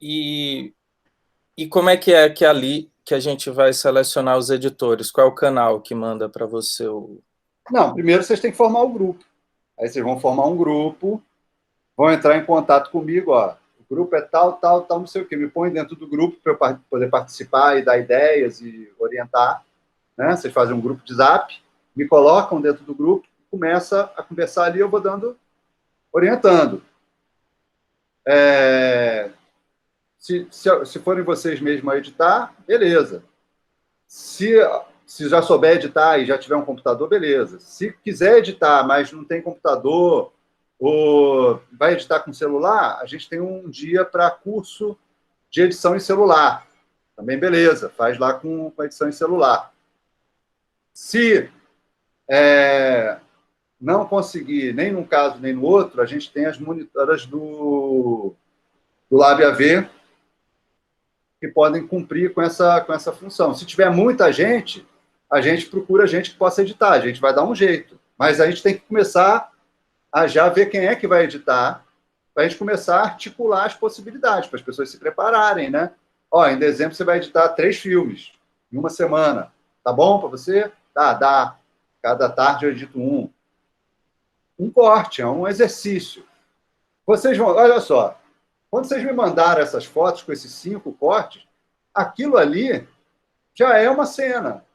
e como é que ali que a gente vai selecionar os editores? Qual é o canal que manda para você? Não, primeiro vocês têm que formar o grupo. Aí vocês vão formar um grupo, vão entrar em contato comigo, ó. O grupo é tal, não sei o quê. Me põe dentro do grupo para eu poder participar e dar ideias e orientar. Né? Vocês fazem um grupo de Zap, me colocam dentro do grupo, começa a conversar ali, eu vou orientando. Se forem vocês mesmos a editar, beleza. Se já souber editar e já tiver um computador, beleza. Se quiser editar, mas não tem computador, ou vai editar com celular, a gente tem um dia para curso de edição em celular. Também beleza, faz lá com edição em celular. Se não conseguir, nem num caso nem no outro, a gente tem as monitoras do Lab AV, que podem cumprir com essa função. Se tiver muita gente, a gente procura gente que possa editar, a gente vai dar um jeito. Mas a gente tem que começar a já ver quem é que vai editar, para a gente começar a articular as possibilidades, para as pessoas se prepararem, né? Ó, em dezembro você vai editar 3 filmes, em uma semana. Tá bom para você? Tá, dá. Cada tarde eu edito um. Um corte, é um exercício. Vocês vão... Olha só, quando vocês me mandaram essas fotos com esses 5 cortes, aquilo ali já é uma cena.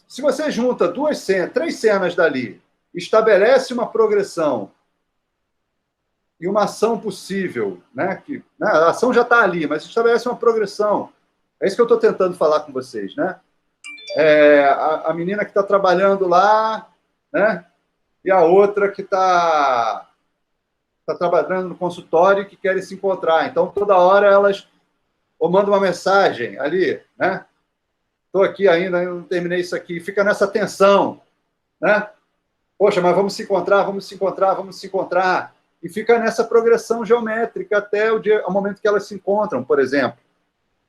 Se você junta 3 cenas dali, estabelece uma progressão e uma ação possível, né? A ação já está ali, mas estabelece uma progressão. É isso que eu estou tentando falar com vocês, né? A menina que está trabalhando lá, né? E a outra que está trabalhando no consultório e que querem se encontrar. Então, toda hora elas ou mandam uma mensagem ali, né? Estou aqui ainda não terminei isso aqui. Fica nessa tensão, né? Poxa, mas vamos se encontrar, vamos se encontrar, vamos se encontrar. e fica nessa progressão geométrica até o momento que elas se encontram, por exemplo.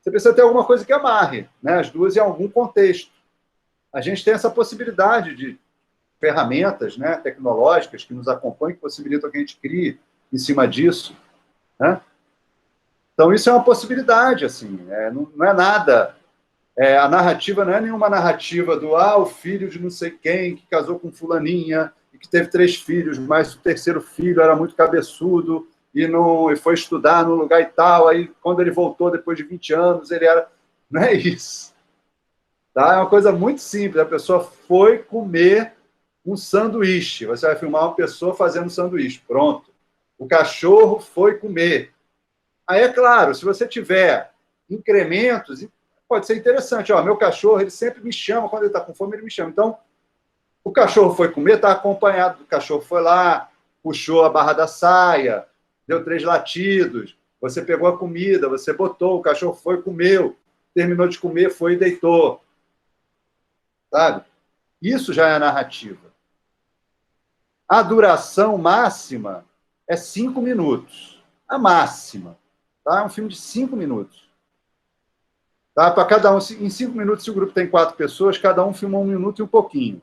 Você precisa ter alguma coisa que amarre, né, as duas em algum contexto. A gente tem essa possibilidade de ferramentas, né, tecnológicas que nos acompanham, que possibilitam que a gente crie em cima disso, né? Então, isso é uma possibilidade, assim, não é nada... a narrativa não é nenhuma narrativa do o filho de não sei quem, que casou com fulaninha, e que teve 3 filhos, mas o terceiro filho era muito cabeçudo, e foi estudar no lugar e tal, aí quando ele voltou, depois de 20 anos, ele era... Não é isso. Tá? É uma coisa muito simples, a pessoa foi comer um sanduíche, você vai filmar uma pessoa fazendo um sanduíche, pronto. O cachorro foi comer. Aí, é claro, se você tiver incrementos, pode ser interessante. Meu cachorro, ele sempre me chama, quando ele está com fome, ele me chama. Então, o cachorro foi comer, está acompanhado. O cachorro foi lá, puxou a barra da saia, deu 3 latidos, você pegou a comida, você botou, o cachorro foi, comeu, terminou de comer, foi e deitou. Sabe? Isso já é narrativa. A duração máxima é 5 minutos. A máxima. Tá? É um filme de 5 minutos. Tá? Para cada um, em 5 minutos, se o grupo tem 4 pessoas, cada um filma 1 minuto e um pouquinho.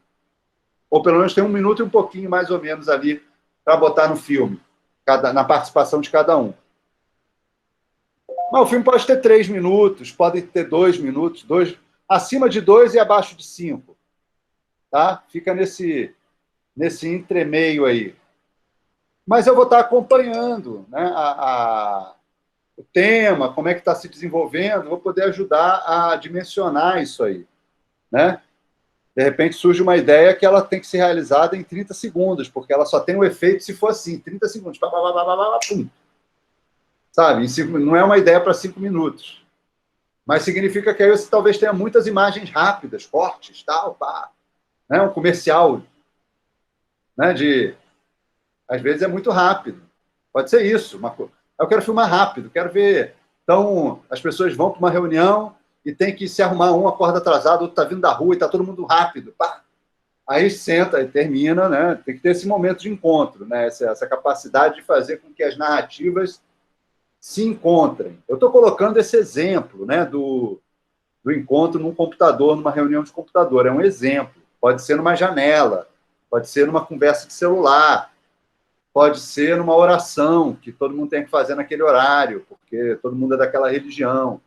Ou pelo menos tem 1 minuto e um pouquinho, mais ou menos, ali, para botar no filme, na participação de cada um. Mas o filme pode ter 3 minutos, pode ter 2 minutos, acima de 2 e abaixo de 5. Tá? Fica nesse entremeio aí. Mas eu vou estar acompanhando, né, o tema, como é que está se desenvolvendo, vou poder ajudar a dimensionar isso aí. Né? De repente surge uma ideia que ela tem que ser realizada em 30 segundos, porque ela só tem o efeito se for assim, 30 segundos. Pum. Sabe? Não é uma ideia para 5 minutos. Mas significa que aí você talvez tenha muitas imagens rápidas, cortes, tal, pá. Né? Um comercial, né, às vezes é muito rápido. Pode ser isso. Eu quero filmar rápido, quero ver. Então, as pessoas vão para uma reunião e tem que se arrumar, um acorda atrasado, outro está vindo da rua e está todo mundo rápido. Pá. Aí senta e termina, né? Tem que ter esse momento de encontro, né? Essa capacidade de fazer com que as narrativas se encontrem. Eu estou colocando esse exemplo, né, do encontro num computador, numa reunião de computador. É um exemplo. Pode ser numa janela, pode ser numa conversa de celular, pode ser numa oração que todo mundo tem que fazer naquele horário, porque todo mundo é daquela religião.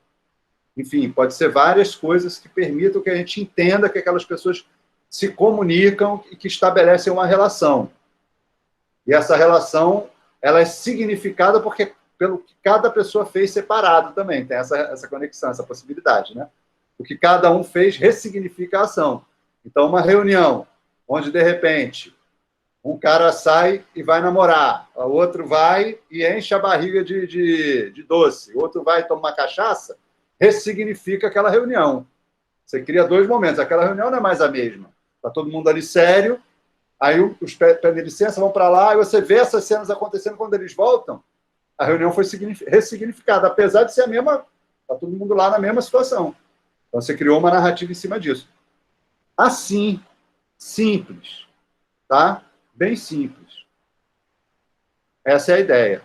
Enfim, pode ser várias coisas que permitam que a gente entenda que aquelas pessoas se comunicam e que estabelecem uma relação. E essa relação, ela é significada pelo que cada pessoa fez separado também. Tem essa conexão, essa possibilidade, né? O que cada um fez ressignifica a ação. Então, uma reunião onde, de repente, um cara sai e vai namorar, o outro vai e enche a barriga de doce, o outro vai tomar cachaça, ressignifica aquela reunião. Você cria 2 momentos. Aquela reunião não é mais a mesma. Está todo mundo ali sério, aí os pedem licença, vão para lá, e você vê essas cenas acontecendo quando eles voltam, a reunião foi ressignificada, apesar de ser a mesma, está todo mundo lá na mesma situação. Então, você criou uma narrativa em cima disso. Assim, simples, tá? Bem simples. Essa é a ideia.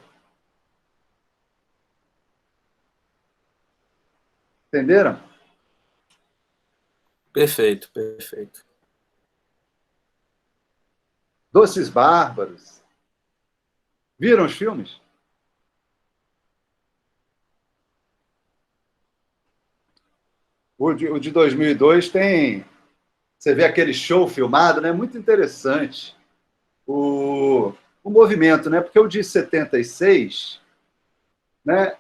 Entenderam? Perfeito, perfeito. Doces Bárbaros. Viram os filmes? O de 2002 tem... Você vê aquele show filmado, né? Muito interessante. O movimento, né? Porque o de 76, né?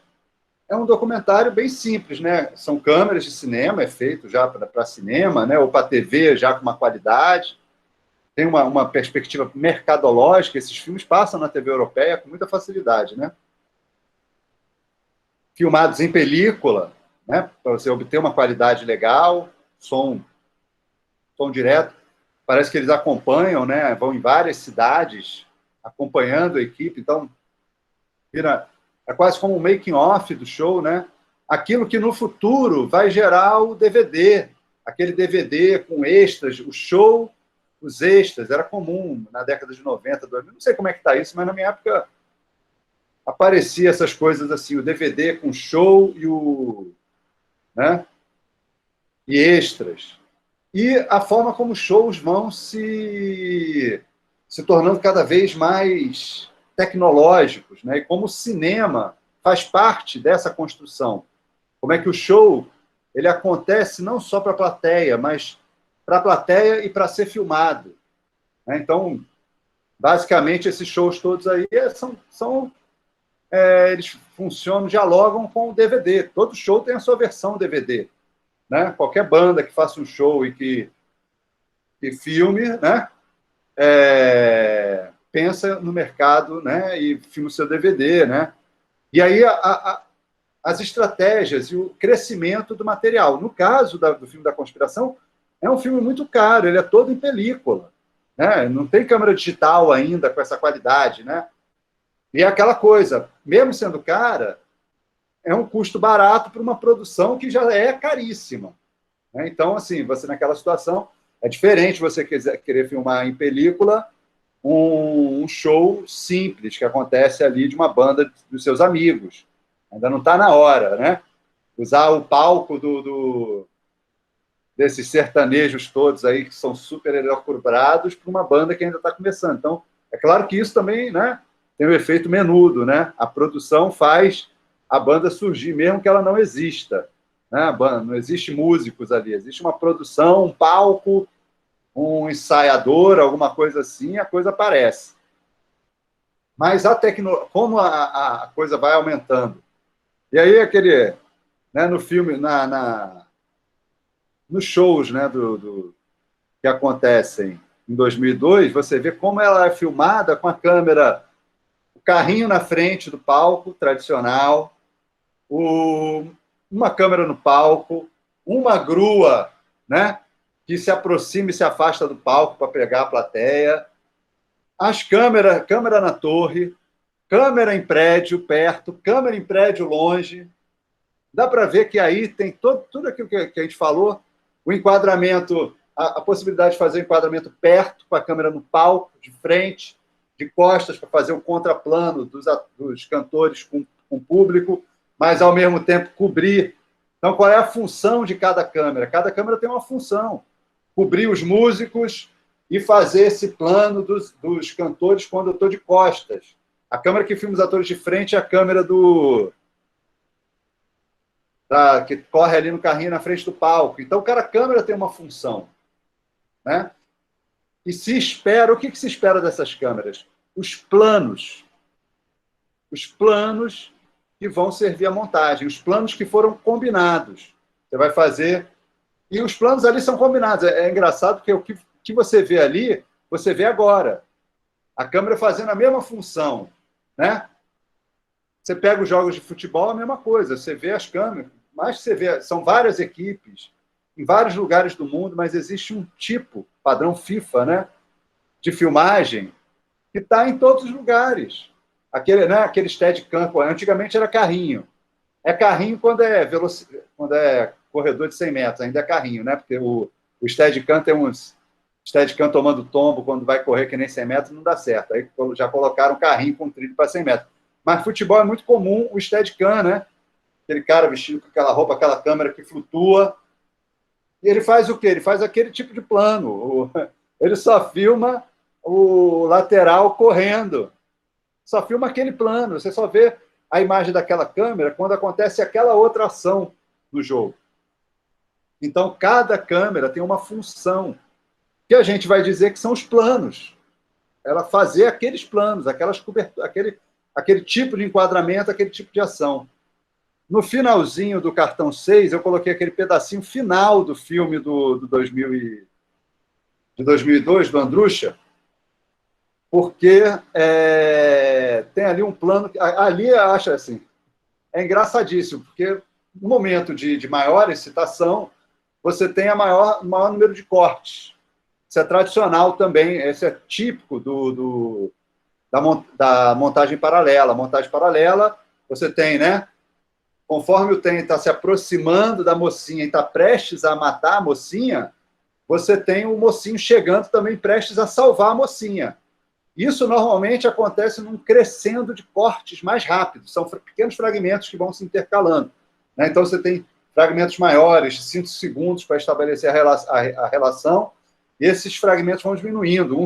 É um documentário bem simples, né? São câmeras de cinema, é feito já para cinema, né? Ou para TV, já com uma qualidade. Tem uma perspectiva mercadológica. Esses filmes passam na TV europeia com muita facilidade, né? Filmados em película, né? Para você obter uma qualidade legal, som direto. Parece que eles acompanham, né? Vão em várias cidades acompanhando a equipe. Então, é quase como um making-off do show, né? Aquilo que no futuro vai gerar o DVD. Aquele DVD com extras, o show, os extras. Era comum na década de 90, 2000. Não sei como é que está isso, mas na minha época aparecia essas coisas assim, o DVD com show e né, e extras. E a forma como os shows vão se tornando cada vez mais tecnológicos, né? E como o cinema faz parte dessa construção. Como é que o show ele acontece não só para a plateia, mas para a plateia e para ser filmado, né? Então, basicamente, esses shows todos aí eles funcionam, dialogam com o DVD. Todo show tem a sua versão DVD, né? Qualquer banda que faça um show e que filme, né? Pensa no mercado, né? E filma o seu DVD, né? E aí as estratégias e o crescimento do material. No caso do filme da conspiração, é um filme muito caro, ele é todo em película, né? Não tem câmera digital ainda com essa qualidade, né? E é aquela coisa, mesmo sendo cara, é um custo barato para uma produção que já é caríssima, né? Então, assim, você naquela situação, é diferente você querer filmar em película um show simples que acontece ali de uma banda dos seus amigos. Ainda não está na hora, né? Usar o palco desses sertanejos todos aí que são super elucubrados para uma banda que ainda está começando. Então, é claro que isso também, né, tem um efeito menudo, né? A produção faz a banda surgir, mesmo que ela não exista, né? A banda, não existe músicos ali, existe uma produção, um palco, um ensaiador, alguma coisa assim, a coisa aparece. Mas como a coisa vai aumentando. E aí, né, no filme, nos shows, né, que acontecem em 2002, você vê como ela é filmada com a câmera, o carrinho na frente do palco tradicional, uma câmera no palco, uma grua, né, que se aproxima e se afasta do palco para pegar a plateia, câmera na torre, câmera em prédio perto, câmera em prédio longe. Dá para ver que aí tem tudo aquilo que a gente falou, o enquadramento, a possibilidade de fazer o enquadramento perto, com a câmera no palco, de frente, de costas, para fazer um contraplano dos cantores com o público, mas, ao mesmo tempo, cobrir. Então, qual é a função de cada câmera? Cada câmera tem uma função. Cobrir os músicos e fazer esse plano dos cantores quando eu estou de costas. A câmera que filma os atores de frente é a câmera que corre ali no carrinho na frente do palco. Então, cada câmera tem uma função, né? E o que se espera dessas câmeras? Os planos que vão servir à montagem, os planos que foram combinados. Você vai fazer... E os planos ali são combinados. É engraçado porque o que você vê ali, você vê agora. A câmera fazendo a mesma função, né? Você pega os jogos de futebol, a mesma coisa. Você vê as câmeras, mas você vê, são várias equipes, em vários lugares do mundo, mas existe um tipo, padrão FIFA, né, de filmagem, que está em todos os lugares. Aquele Steadicam, antigamente era carrinho. É carrinho quando é corredor de 100 metros, ainda é carrinho, né? Porque o Steadicam tem uns... Steadicam tomando tombo quando vai correr que nem 100 metros, não dá certo. Aí já colocaram carrinho com trilho para 100 metros. Mas futebol é muito comum o Steadicam, né? Aquele cara vestido com aquela roupa, aquela câmera que flutua. E ele faz o quê? Ele faz aquele tipo de plano. Ele só filma o lateral correndo. Só filma aquele plano. Você só vê a imagem daquela câmera quando acontece aquela outra ação no jogo. Então, cada câmera tem uma função que a gente vai dizer que são os planos. Ela fazer aqueles planos, aquelas coberturas, aquele tipo de enquadramento, aquele tipo de ação. No finalzinho do cartão 6, eu coloquei aquele pedacinho final do filme de 2002, do Andrusha, porque tem ali um plano... Ali, eu acho assim, é engraçadíssimo, porque no momento de maior excitação, você tem o maior número de cortes. Isso é tradicional também, esse é típico da montagem paralela. A montagem paralela, você tem, né? Conforme o trem está se aproximando da mocinha e está prestes a matar a mocinha, você tem o mocinho chegando também prestes a salvar a mocinha. Isso normalmente acontece num crescendo de cortes mais rápidos, são pequenos fragmentos que vão se intercalando, né? Então, você tem fragmentos maiores, 5 segundos para estabelecer a relação, e esses fragmentos vão diminuindo,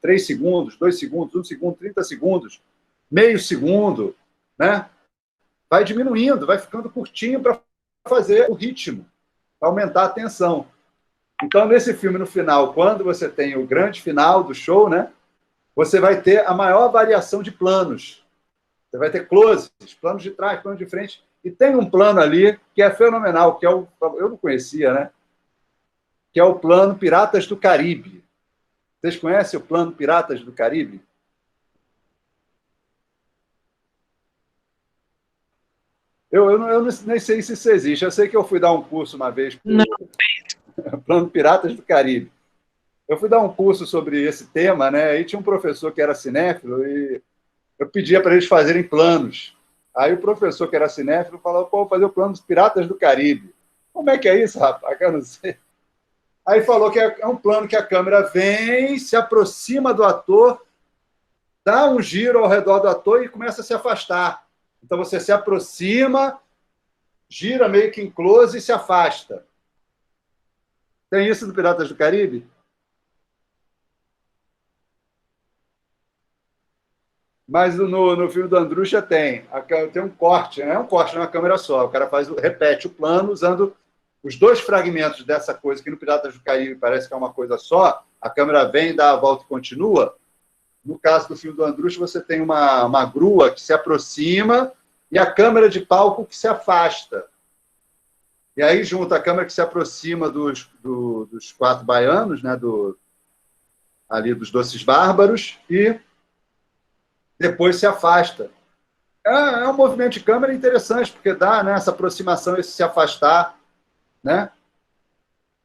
3 segundos, 2 segundos, 1 segundo, 30 segundos, meio segundo, né? Vai diminuindo, vai ficando curtinho para fazer o ritmo, para aumentar a tensão. Então, nesse filme, no final, quando você tem o grande final do show, né, você vai ter a maior variação de planos. Você vai ter closes, planos de trás, planos de frente, e tem um plano ali que é fenomenal, que é eu não conhecia, né? Que é o plano Piratas do Caribe. Vocês conhecem o plano Piratas do Caribe? Eu nem sei se isso existe. Eu sei que eu fui dar um curso uma vez para o plano Piratas do Caribe. Eu fui dar um curso sobre esse tema, né? Aí tinha um professor que era cinéfilo e eu pedia para eles fazerem planos. Aí o professor que era cinéfilo falou, pô, vou fazer o plano dos Piratas do Caribe. Como é que é isso, rapaz? Eu não sei. Aí falou que é um plano que a câmera vem, se aproxima do ator, dá um giro ao redor do ator e começa a se afastar. Então você se aproxima, gira meio que em close e se afasta. Tem isso no Piratas do Caribe? Mas no filme do Andrucha tem um corte, não é um corte, não é uma câmera só. O cara repete o plano usando os dois fragmentos dessa coisa que no Piratas do Caribe parece que é uma coisa só. A câmera vem, dá a volta e continua. No caso do filme do Andrucha, você tem uma grua que se aproxima e a câmera de palco que se afasta. E aí junta a câmera que se aproxima dos 4 baianos, né, ali dos Doces Bárbaros, e depois se afasta. É um movimento de câmera interessante, porque dá, né, essa aproximação, esse se afastar. Né?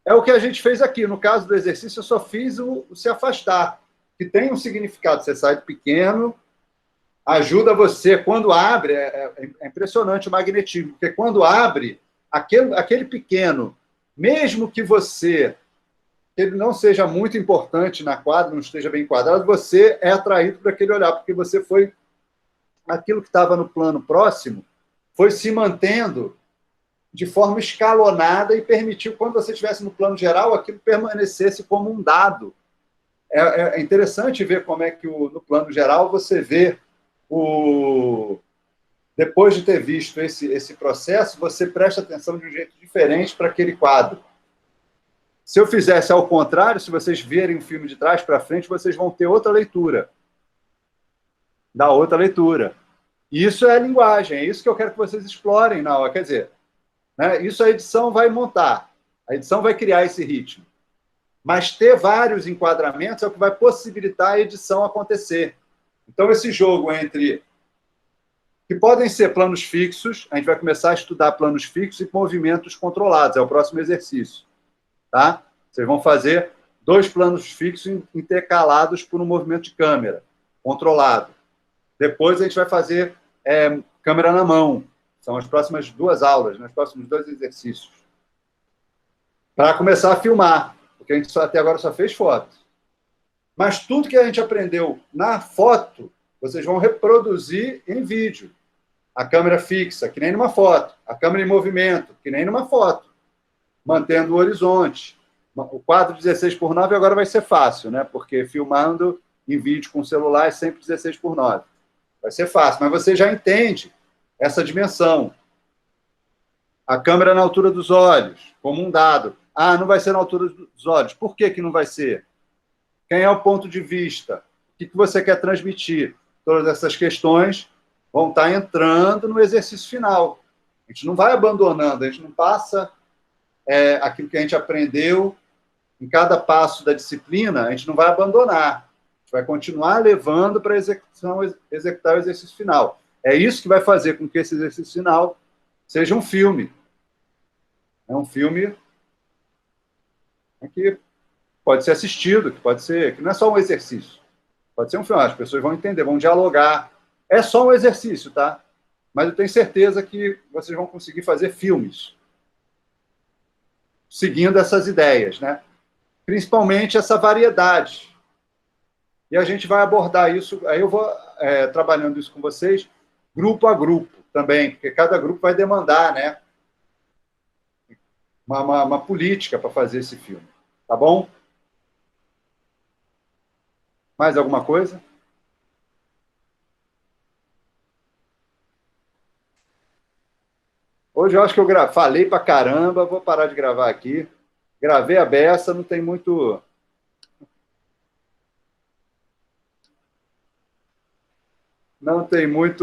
É o que a gente fez aqui. No caso do exercício, eu só fiz o se afastar, que tem um significado. Você sai do pequeno, ajuda você. Quando abre, é impressionante o magnetismo, porque quando abre, aquele pequeno, mesmo que ele não seja muito importante na quadra, não esteja bem enquadrado, você é atraído por aquele olhar, porque você foi... Aquilo que estava no plano próximo foi se mantendo de forma escalonada e permitiu, quando você estivesse no plano geral, aquilo permanecesse como um dado. É interessante ver como é que no plano geral você vê depois de ter visto esse processo, você presta atenção de um jeito diferente para aquele quadro. Se eu fizesse ao contrário, se vocês verem o filme de trás para frente, vocês vão ter outra leitura. Da outra leitura. Isso é a linguagem, é isso que eu quero que vocês explorem na hora. Quer dizer, né, isso a edição vai montar, a edição vai criar esse ritmo. Mas ter vários enquadramentos é o que vai possibilitar a edição acontecer. Então, esse jogo que podem ser planos fixos, a gente vai começar a estudar planos fixos e movimentos controlados, é o próximo exercício. Tá? Vocês vão fazer 2 planos fixos intercalados por um movimento de câmera, controlado. Depois a gente vai fazer câmera na mão. São as próximas 2 aulas, os próximos 2 exercícios. Para começar a filmar, porque a gente até agora só fez foto. Mas tudo que a gente aprendeu na foto, vocês vão reproduzir em vídeo. A câmera fixa, que nem numa foto. A câmera em movimento, que nem numa foto. Mantendo o horizonte. O quadro 16:9 agora vai ser fácil, né? Porque filmando em vídeo com celular é sempre 16:9. Vai ser fácil, mas você já entende essa dimensão. A câmera na altura dos olhos, como um dado. Ah, não vai ser na altura dos olhos. Por que não vai ser? Quem é o ponto de vista? O que você quer transmitir? Todas essas questões vão estar entrando no exercício final. A gente não vai abandonando, a gente não passa aquilo que a gente aprendeu em cada passo da disciplina, a gente não vai abandonar. A gente vai continuar levando para executar o exercício final. É isso que vai fazer com que esse exercício final seja um filme. É um filme que pode ser assistido, que não é só um exercício. Pode ser um filme, as pessoas vão entender, vão dialogar. É só um exercício, tá? Mas eu tenho certeza que vocês vão conseguir fazer filmes seguindo essas ideias, né? Principalmente essa variedade. E a gente vai abordar isso, aí eu vou trabalhando isso com vocês, grupo a grupo também, porque cada grupo vai demandar, né, uma política para fazer esse filme. Tá bom? Mais alguma coisa? Hoje eu acho que eu falei para caramba, vou parar de gravar aqui. Gravei a beça, não tem muito. Não tem muito